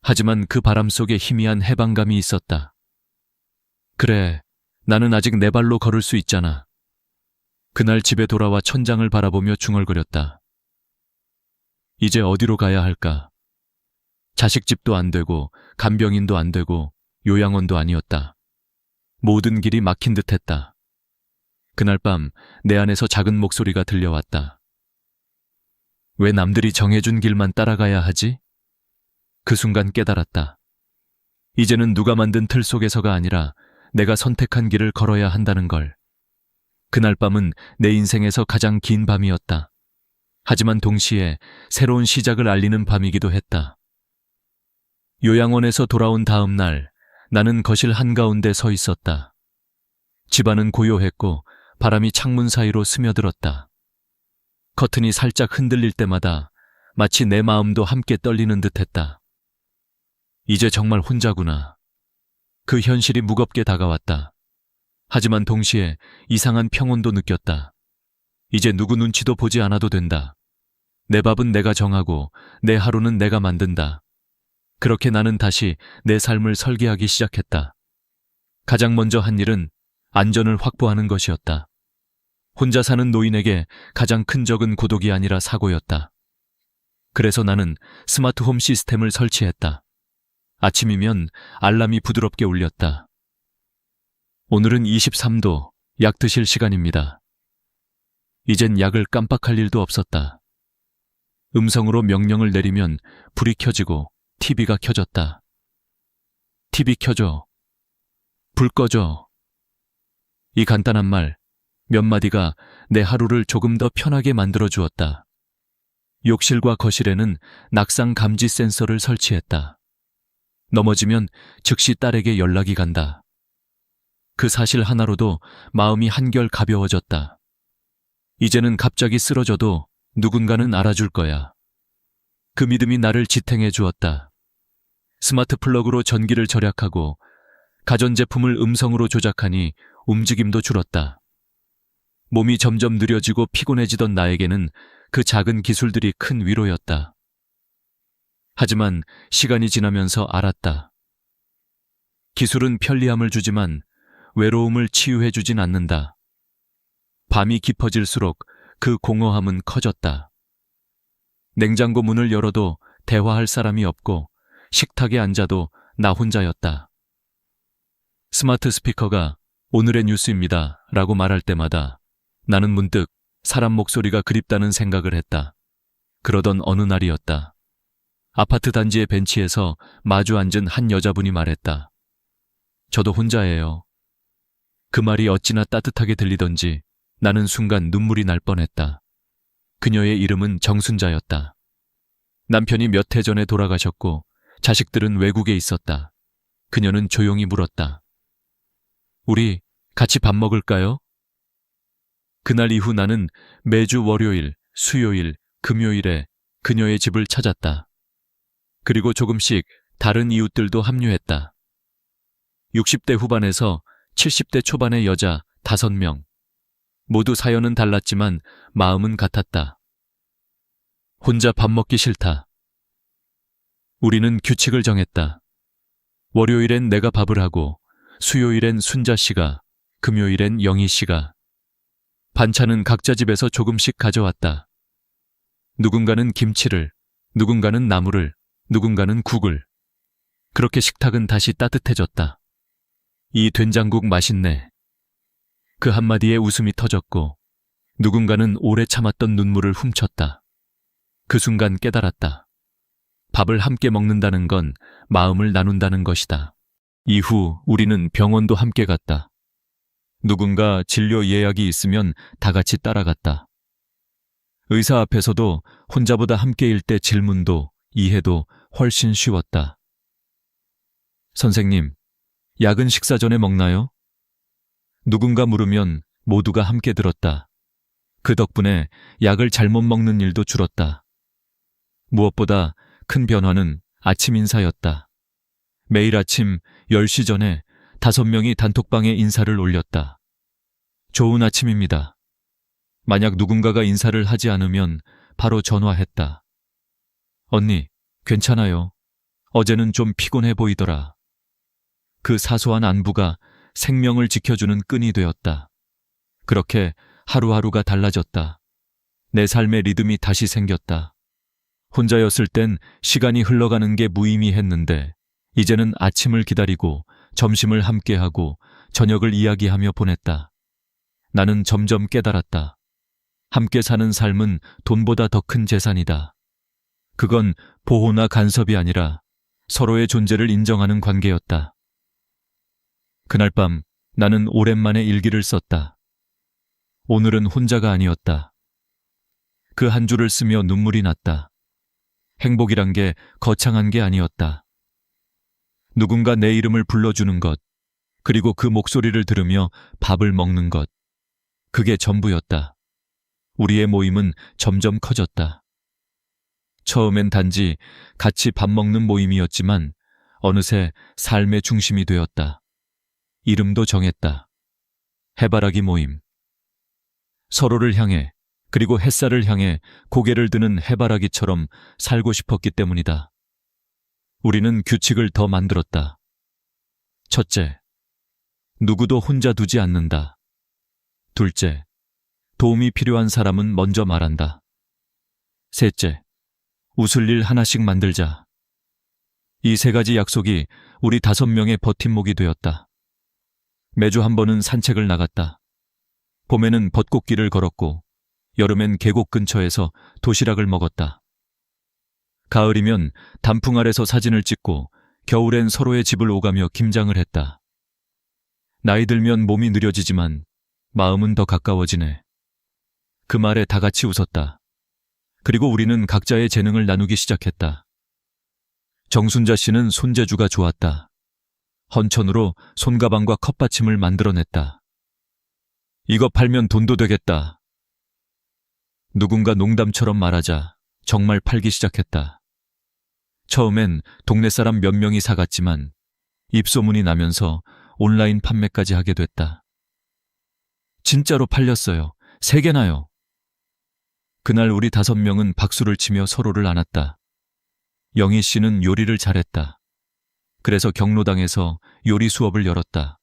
하지만 그 바람 속에 희미한 해방감이 있었다. 그래, 나는 아직 내 발로 걸을 수 있잖아. 그날 집에 돌아와 천장을 바라보며 중얼거렸다. 이제 어디로 가야 할까? 자식집도 안 되고 간병인도 안 되고 요양원도 아니었다. 모든 길이 막힌 듯했다. 그날 밤 내 안에서 작은 목소리가 들려왔다. 왜 남들이 정해준 길만 따라가야 하지? 그 순간 깨달았다. 이제는 누가 만든 틀 속에서가 아니라 내가 선택한 길을 걸어야 한다는 걸. 그날 밤은 내 인생에서 가장 긴 밤이었다. 하지만 동시에 새로운 시작을 알리는 밤이기도 했다. 요양원에서 돌아온 다음 날, 나는 거실 한가운데 서 있었다. 집안은 고요했고 바람이 창문 사이로 스며들었다. 커튼이 살짝 흔들릴 때마다 마치 내 마음도 함께 떨리는 듯했다. 이제 정말 혼자구나. 그 현실이 무겁게 다가왔다. 하지만 동시에 이상한 평온도 느꼈다. 이제 누구 눈치도 보지 않아도 된다. 내 밥은 내가 정하고 내 하루는 내가 만든다. 그렇게 나는 다시 내 삶을 설계하기 시작했다. 가장 먼저 한 일은 안전을 확보하는 것이었다. 혼자 사는 노인에게 가장 큰 적은 고독이 아니라 사고였다. 그래서 나는 스마트홈 시스템을 설치했다. 아침이면 알람이 부드럽게 울렸다. 오늘은 23도, 약 드실 시간입니다. 이젠 약을 깜빡할 일도 없었다. 음성으로 명령을 내리면 불이 켜지고 TV가 켜졌다. TV 켜줘. 불 꺼줘. 이 간단한 말 몇 마디가 내 하루를 조금 더 편하게 만들어 주었다. 욕실과 거실에는 낙상 감지 센서를 설치했다. 넘어지면 즉시 딸에게 연락이 간다. 그 사실 하나로도 마음이 한결 가벼워졌다. 이제는 갑자기 쓰러져도 누군가는 알아줄 거야. 그 믿음이 나를 지탱해 주었다. 스마트 플러그로 전기를 절약하고 가전제품을 음성으로 조작하니 움직임도 줄었다. 몸이 점점 느려지고 피곤해지던 나에게는 그 작은 기술들이 큰 위로였다. 하지만 시간이 지나면서 알았다. 기술은 편리함을 주지만 외로움을 치유해주진 않는다. 밤이 깊어질수록 그 공허함은 커졌다. 냉장고 문을 열어도 대화할 사람이 없고 식탁에 앉아도 나 혼자였다. 스마트 스피커가 오늘의 뉴스입니다 라고 말할 때마다 나는 문득 사람 목소리가 그립다는 생각을 했다. 그러던 어느 날이었다. 아파트 단지의 벤치에서 마주 앉은 한 여자분이 말했다. 저도 혼자예요. 그 말이 어찌나 따뜻하게 들리던지 나는 순간 눈물이 날 뻔했다. 그녀의 이름은 정순자였다. 남편이 몇 해 전에 돌아가셨고 자식들은 외국에 있었다. 그녀는 조용히 물었다. 우리 같이 밥 먹을까요? 그날 이후 나는 매주 월요일, 수요일, 금요일에 그녀의 집을 찾았다. 그리고 조금씩 다른 이웃들도 합류했다. 60대 후반에서 70대 초반의 여자 5명. 모두 사연은 달랐지만 마음은 같았다. 혼자 밥 먹기 싫다. 우리는 규칙을 정했다. 월요일엔 내가 밥을 하고 수요일엔 순자 씨가, 금요일엔 영희 씨가. 반찬은 각자 집에서 조금씩 가져왔다. 누군가는 김치를, 누군가는 나물을, 누군가는 국을. 그렇게 식탁은 다시 따뜻해졌다. 이 된장국 맛있네. 그 한마디에 웃음이 터졌고 누군가는 오래 참았던 눈물을 훔쳤다. 그 순간 깨달았다. 밥을 함께 먹는다는 건 마음을 나눈다는 것이다. 이후 우리는 병원도 함께 갔다. 누군가 진료 예약이 있으면 다 같이 따라갔다. 의사 앞에서도 혼자보다 함께일 때 질문도 이해도 훨씬 쉬웠다. 선생님, 약은 식사 전에 먹나요? 누군가 물으면 모두가 함께 들었다. 그 덕분에 약을 잘못 먹는 일도 줄었다. 무엇보다 큰 변화는 아침 인사였다. 매일 아침 10시 전에 5명이 단톡방에 인사를 올렸다. 좋은 아침입니다. 만약 누군가가 인사를 하지 않으면 바로 전화했다. 언니, 괜찮아요. 어제는 좀 피곤해 보이더라. 그 사소한 안부가 생명을 지켜주는 끈이 되었다. 그렇게 하루하루가 달라졌다. 내 삶의 리듬이 다시 생겼다. 혼자였을 땐 시간이 흘러가는 게 무의미했는데 이제는 아침을 기다리고 점심을 함께하고 저녁을 이야기하며 보냈다. 나는 점점 깨달았다. 함께 사는 삶은 돈보다 더 큰 재산이다. 그건 보호나 간섭이 아니라 서로의 존재를 인정하는 관계였다. 그날 밤 나는 오랜만에 일기를 썼다. 오늘은 혼자가 아니었다. 그 한 줄을 쓰며 눈물이 났다. 행복이란 게 거창한 게 아니었다. 누군가 내 이름을 불러주는 것, 그리고 그 목소리를 들으며 밥을 먹는 것. 그게 전부였다. 우리의 모임은 점점 커졌다. 처음엔 단지 같이 밥 먹는 모임이었지만 어느새 삶의 중심이 되었다. 이름도 정했다. 해바라기 모임. 서로를 향해, 그리고 햇살을 향해 고개를 드는 해바라기처럼 살고 싶었기 때문이다. 우리는 규칙을 더 만들었다. 첫째, 누구도 혼자 두지 않는다. 둘째, 도움이 필요한 사람은 먼저 말한다. 셋째, 웃을 일 하나씩 만들자. 이 세 가지 약속이 우리 5명의 버팀목이 되었다. 매주 한 번은 산책을 나갔다. 봄에는 벚꽃길을 걸었고, 여름엔 계곡 근처에서 도시락을 먹었다. 가을이면 단풍 아래서 사진을 찍고, 겨울엔 서로의 집을 오가며 김장을 했다. 나이 들면 몸이 느려지지만 마음은 더 가까워지네. 그 말에 다 같이 웃었다. 그리고 우리는 각자의 재능을 나누기 시작했다. 정순자 씨는 손재주가 좋았다. 헌천으로 손가방과 컵받침을 만들어냈다. 이거 팔면 돈도 되겠다. 누군가 농담처럼 말하자 정말 팔기 시작했다. 처음엔 동네 사람 몇 명이 사갔지만 입소문이 나면서 온라인 판매까지 하게 됐다. 진짜로 팔렸어요. 3개나요. 그날 우리 5명은 박수를 치며 서로를 안았다. 영희 씨는 요리를 잘했다. 그래서 경로당에서 요리 수업을 열었다.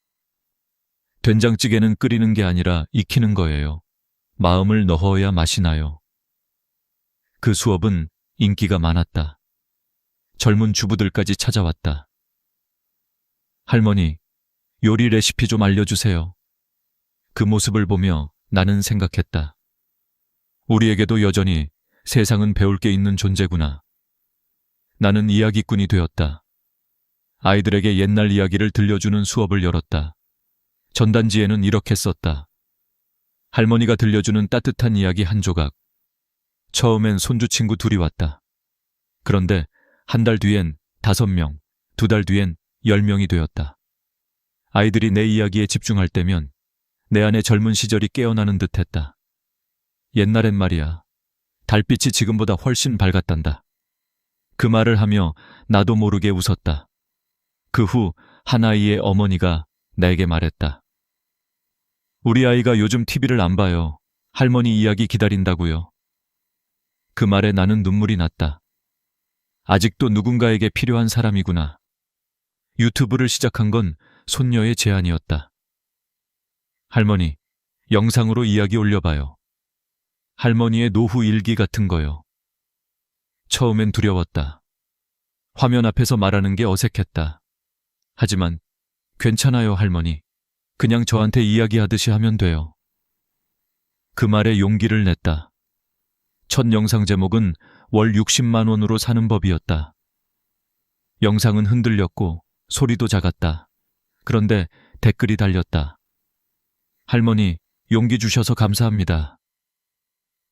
된장찌개는 끓이는 게 아니라 익히는 거예요. 마음을 넣어야 맛이 나요. 그 수업은 인기가 많았다. 젊은 주부들까지 찾아왔다. 할머니, 요리 레시피 좀 알려주세요. 그 모습을 보며 나는 생각했다. 우리에게도 여전히 세상은 배울 게 있는 존재구나. 나는 이야기꾼이 되었다. 아이들에게 옛날 이야기를 들려주는 수업을 열었다. 전단지에는 이렇게 썼다. 할머니가 들려주는 따뜻한 이야기 한 조각. 처음엔 손주 친구 2이 왔다. 그런데 한 달 뒤엔 5명, 2달 뒤엔 10명이 되었다. 아이들이 내 이야기에 집중할 때면 내 안의 젊은 시절이 깨어나는 듯했다. 옛날엔 말이야, 달빛이 지금보다 훨씬 밝았단다. 그 말을 하며 나도 모르게 웃었다. 그 후 한 아이의 어머니가 내게 말했다. 우리 아이가 요즘 TV를 안 봐요. 할머니 이야기 기다린다고요. 그 말에 나는 눈물이 났다. 아직도 누군가에게 필요한 사람이구나. 유튜브를 시작한 건 손녀의 제안이었다. 할머니, 영상으로 이야기 올려봐요. 할머니의 노후 일기 같은 거요. 처음엔 두려웠다. 화면 앞에서 말하는 게 어색했다. 하지만 괜찮아요, 할머니. 그냥 저한테 이야기하듯이 하면 돼요. 그 말에 용기를 냈다. 첫 영상 제목은 월 60만 원으로 사는 법이었다. 영상은 흔들렸고 소리도 작았다. 그런데 댓글이 달렸다. 할머니, 용기 주셔서 감사합니다.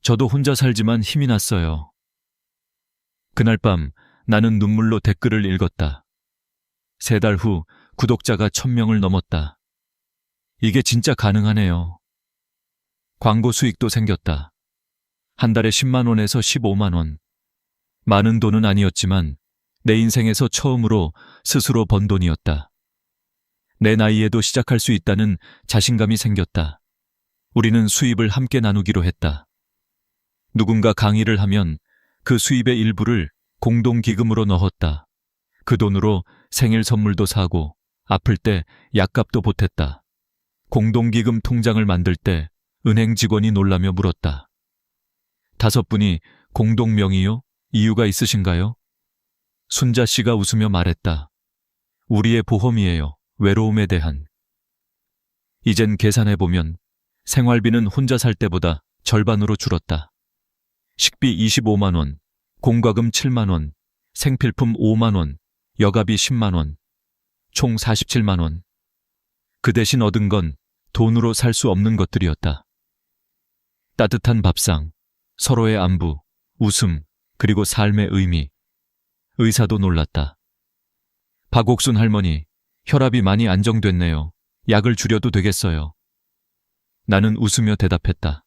저도 혼자 살지만 힘이 났어요. 그날 밤 나는 눈물로 댓글을 읽었다. 3달 후 구독자가 1000명을 넘었다. 이게 진짜 가능하네요. 광고 수익도 생겼다. 한 달에 10만 원에서 15만 원. 많은 돈은 아니었지만 내 인생에서 처음으로 스스로 번 돈이었다. 내 나이에도 시작할 수 있다는 자신감이 생겼다. 우리는 수입을 함께 나누기로 했다. 누군가 강의를 하면 그 수입의 일부를 공동기금으로 넣었다. 그 돈으로 생일 선물도 사고 아플 때 약값도 보탰다. 공동기금 통장을 만들 때 은행 직원이 놀라며 물었다. 5분이 공동명의요? 이유가 있으신가요? 순자 씨가 웃으며 말했다. 우리의 보험이에요. 외로움에 대한. 이젠 계산해보면 생활비는 혼자 살 때보다 절반으로 줄었다. 식비 25만 원, 공과금 7만 원, 생필품 5만 원, 여가비 10만 원, 총 47만 원. 그 대신 얻은 건 돈으로 살 수 없는 것들이었다. 따뜻한 밥상, 서로의 안부, 웃음, 그리고 삶의 의미. 의사도 놀랐다. 박옥순 할머니, 혈압이 많이 안정됐네요. 약을 줄여도 되겠어요. 나는 웃으며 대답했다.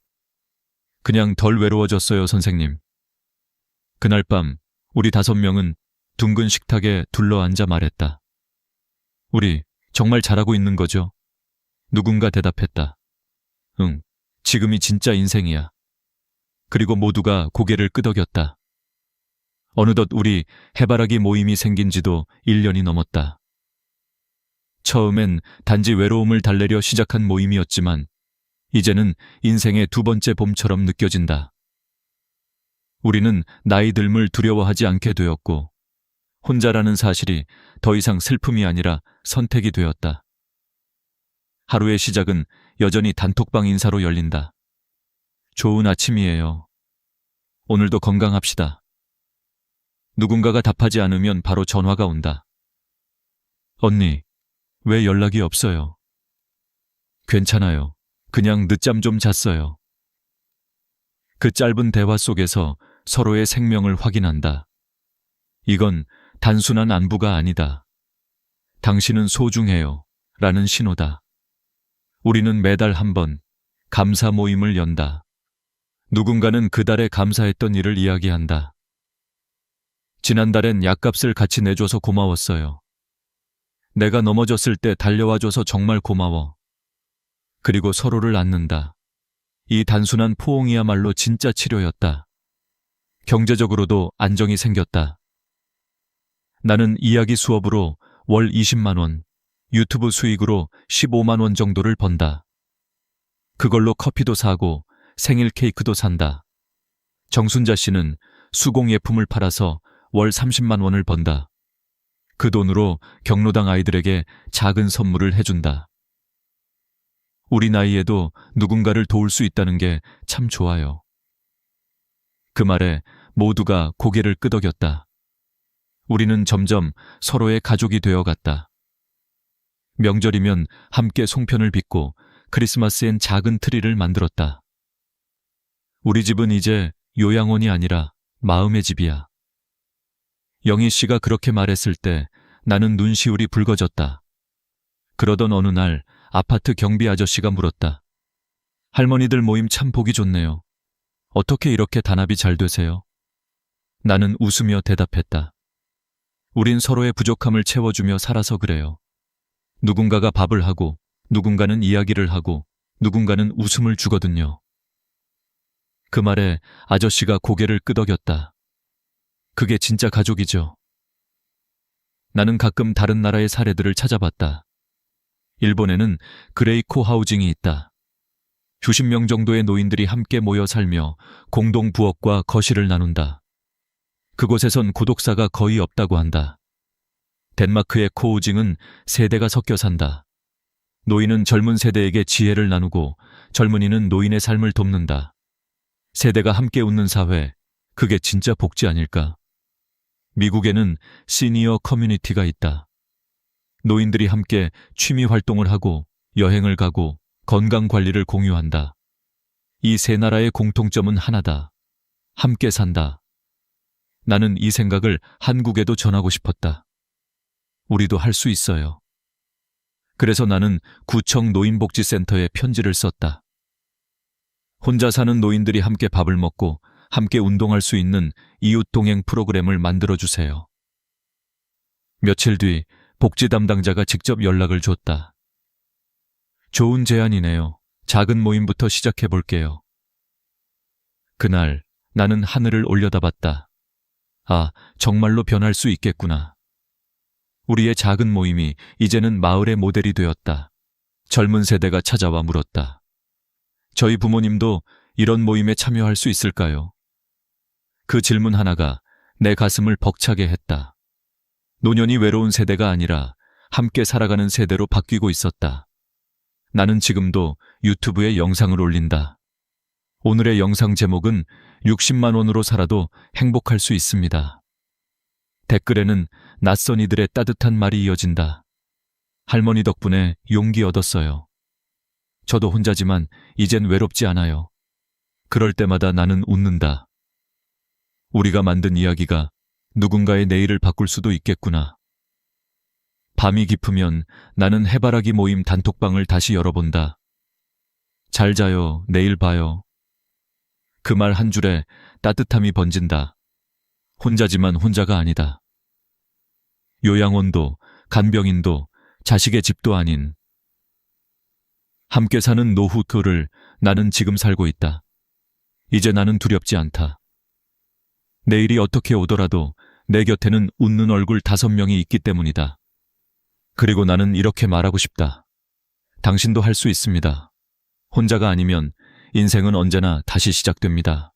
그냥 덜 외로워졌어요, 선생님. 그날 밤 우리 5명은 둥근 식탁에 둘러앉아 말했다. 우리 정말 잘하고 있는 거죠? 누군가 대답했다. 응, 지금이 진짜 인생이야. 그리고 모두가 고개를 끄덕였다. 어느덧 우리 해바라기 모임이 생긴 지도 1년이 넘었다. 처음엔 단지 외로움을 달래려 시작한 모임이었지만 이제는 인생의 2번째 봄처럼 느껴진다. 우리는 나이 듦을 두려워하지 않게 되었고 혼자라는 사실이 더 이상 슬픔이 아니라 선택이 되었다. 하루의 시작은 여전히 단톡방 인사로 열린다. 좋은 아침이에요. 오늘도 건강합시다. 누군가가 답하지 않으면 바로 전화가 온다. 언니, 왜 연락이 없어요? 괜찮아요. 그냥 늦잠 좀 잤어요. 그 짧은 대화 속에서 서로의 생명을 확인한다. 이건 단순한 안부가 아니다. 당신은 소중해요. 라는 신호다. 우리는 매달 한 번 감사 모임을 연다. 누군가는 그달에 감사했던 일을 이야기한다. 지난달엔 약값을 같이 내줘서 고마웠어요. 내가 넘어졌을 때 달려와줘서 정말 고마워. 그리고 서로를 안는다. 이 단순한 포옹이야말로 진짜 치료였다. 경제적으로도 안정이 생겼다. 나는 이야기 수업으로 월 20만 원, 유튜브 수익으로 15만 원 정도를 번다. 그걸로 커피도 사고 생일 케이크도 산다. 정순자 씨는 수공예품을 팔아서 월 30만 원을 번다. 그 돈으로 경로당 아이들에게 작은 선물을 해준다. 우리 나이에도 누군가를 도울 수 있다는 게 참 좋아요. 그 말에 모두가 고개를 끄덕였다. 우리는 점점 서로의 가족이 되어갔다. 명절이면 함께 송편을 빚고 크리스마스엔 작은 트리를 만들었다. 우리 집은 이제 요양원이 아니라 마음의 집이야. 영희 씨가 그렇게 말했을 때 나는 눈시울이 붉어졌다. 그러던 어느 날 아파트 경비 아저씨가 물었다. 할머니들 모임 참 보기 좋네요. 어떻게 이렇게 단합이 잘 되세요? 나는 웃으며 대답했다. 우린 서로의 부족함을 채워주며 살아서 그래요. 누군가가 밥을 하고, 누군가는 이야기를 하고, 누군가는 웃음을 주거든요. 그 말에 아저씨가 고개를 끄덕였다. 그게 진짜 가족이죠. 나는 가끔 다른 나라의 사례들을 찾아봤다. 일본에는 그레이코 하우징이 있다. 수십 명 정도의 노인들이 함께 모여 살며 공동 부엌과 거실을 나눈다. 그곳에선 고독사가 거의 없다고 한다. 덴마크의 코우징은 세대가 섞여 산다. 노인은 젊은 세대에게 지혜를 나누고 젊은이는 노인의 삶을 돕는다. 세대가 함께 웃는 사회, 그게 진짜 복지 아닐까? 미국에는 시니어 커뮤니티가 있다. 노인들이 함께 취미 활동을 하고 여행을 가고 건강 관리를 공유한다. 이 세 나라의 공통점은 하나다. 함께 산다. 나는 이 생각을 한국에도 전하고 싶었다. 우리도 할 수 있어요. 그래서 나는 구청 노인복지센터에 편지를 썼다. 혼자 사는 노인들이 함께 밥을 먹고 함께 운동할 수 있는 이웃동행 프로그램을 만들어주세요. 며칠 뒤 복지 담당자가 직접 연락을 줬다. 좋은 제안이네요. 작은 모임부터 시작해 볼게요. 그날 나는 하늘을 올려다봤다. 아, 정말로 변할 수 있겠구나. 우리의 작은 모임이 이제는 마을의 모델이 되었다. 젊은 세대가 찾아와 물었다. 저희 부모님도 이런 모임에 참여할 수 있을까요? 그 질문 하나가 내 가슴을 벅차게 했다. 노년이 외로운 세대가 아니라 함께 살아가는 세대로 바뀌고 있었다. 나는 지금도 유튜브에 영상을 올린다. 오늘의 영상 제목은 60만 원으로 살아도 행복할 수 있습니다. 댓글에는 낯선 이들의 따뜻한 말이 이어진다. 할머니 덕분에 용기 얻었어요. 저도 혼자지만 이젠 외롭지 않아요. 그럴 때마다 나는 웃는다. 우리가 만든 이야기가 누군가의 내일을 바꿀 수도 있겠구나. 밤이 깊으면 나는 해바라기 모임 단톡방을 다시 열어본다. 잘 자요, 내일 봐요. 그 말 한 줄에 따뜻함이 번진다. 혼자지만 혼자가 아니다. 요양원도, 간병인도, 자식의 집도 아닌 함께 사는 노후 꼴을 나는 지금 살고 있다. 이제 나는 두렵지 않다. 내일이 어떻게 오더라도 내 곁에는 웃는 얼굴 5명이 있기 때문이다. 그리고 나는 이렇게 말하고 싶다. 당신도 할 수 있습니다. 혼자가 아니면 인생은 언제나 다시 시작됩니다.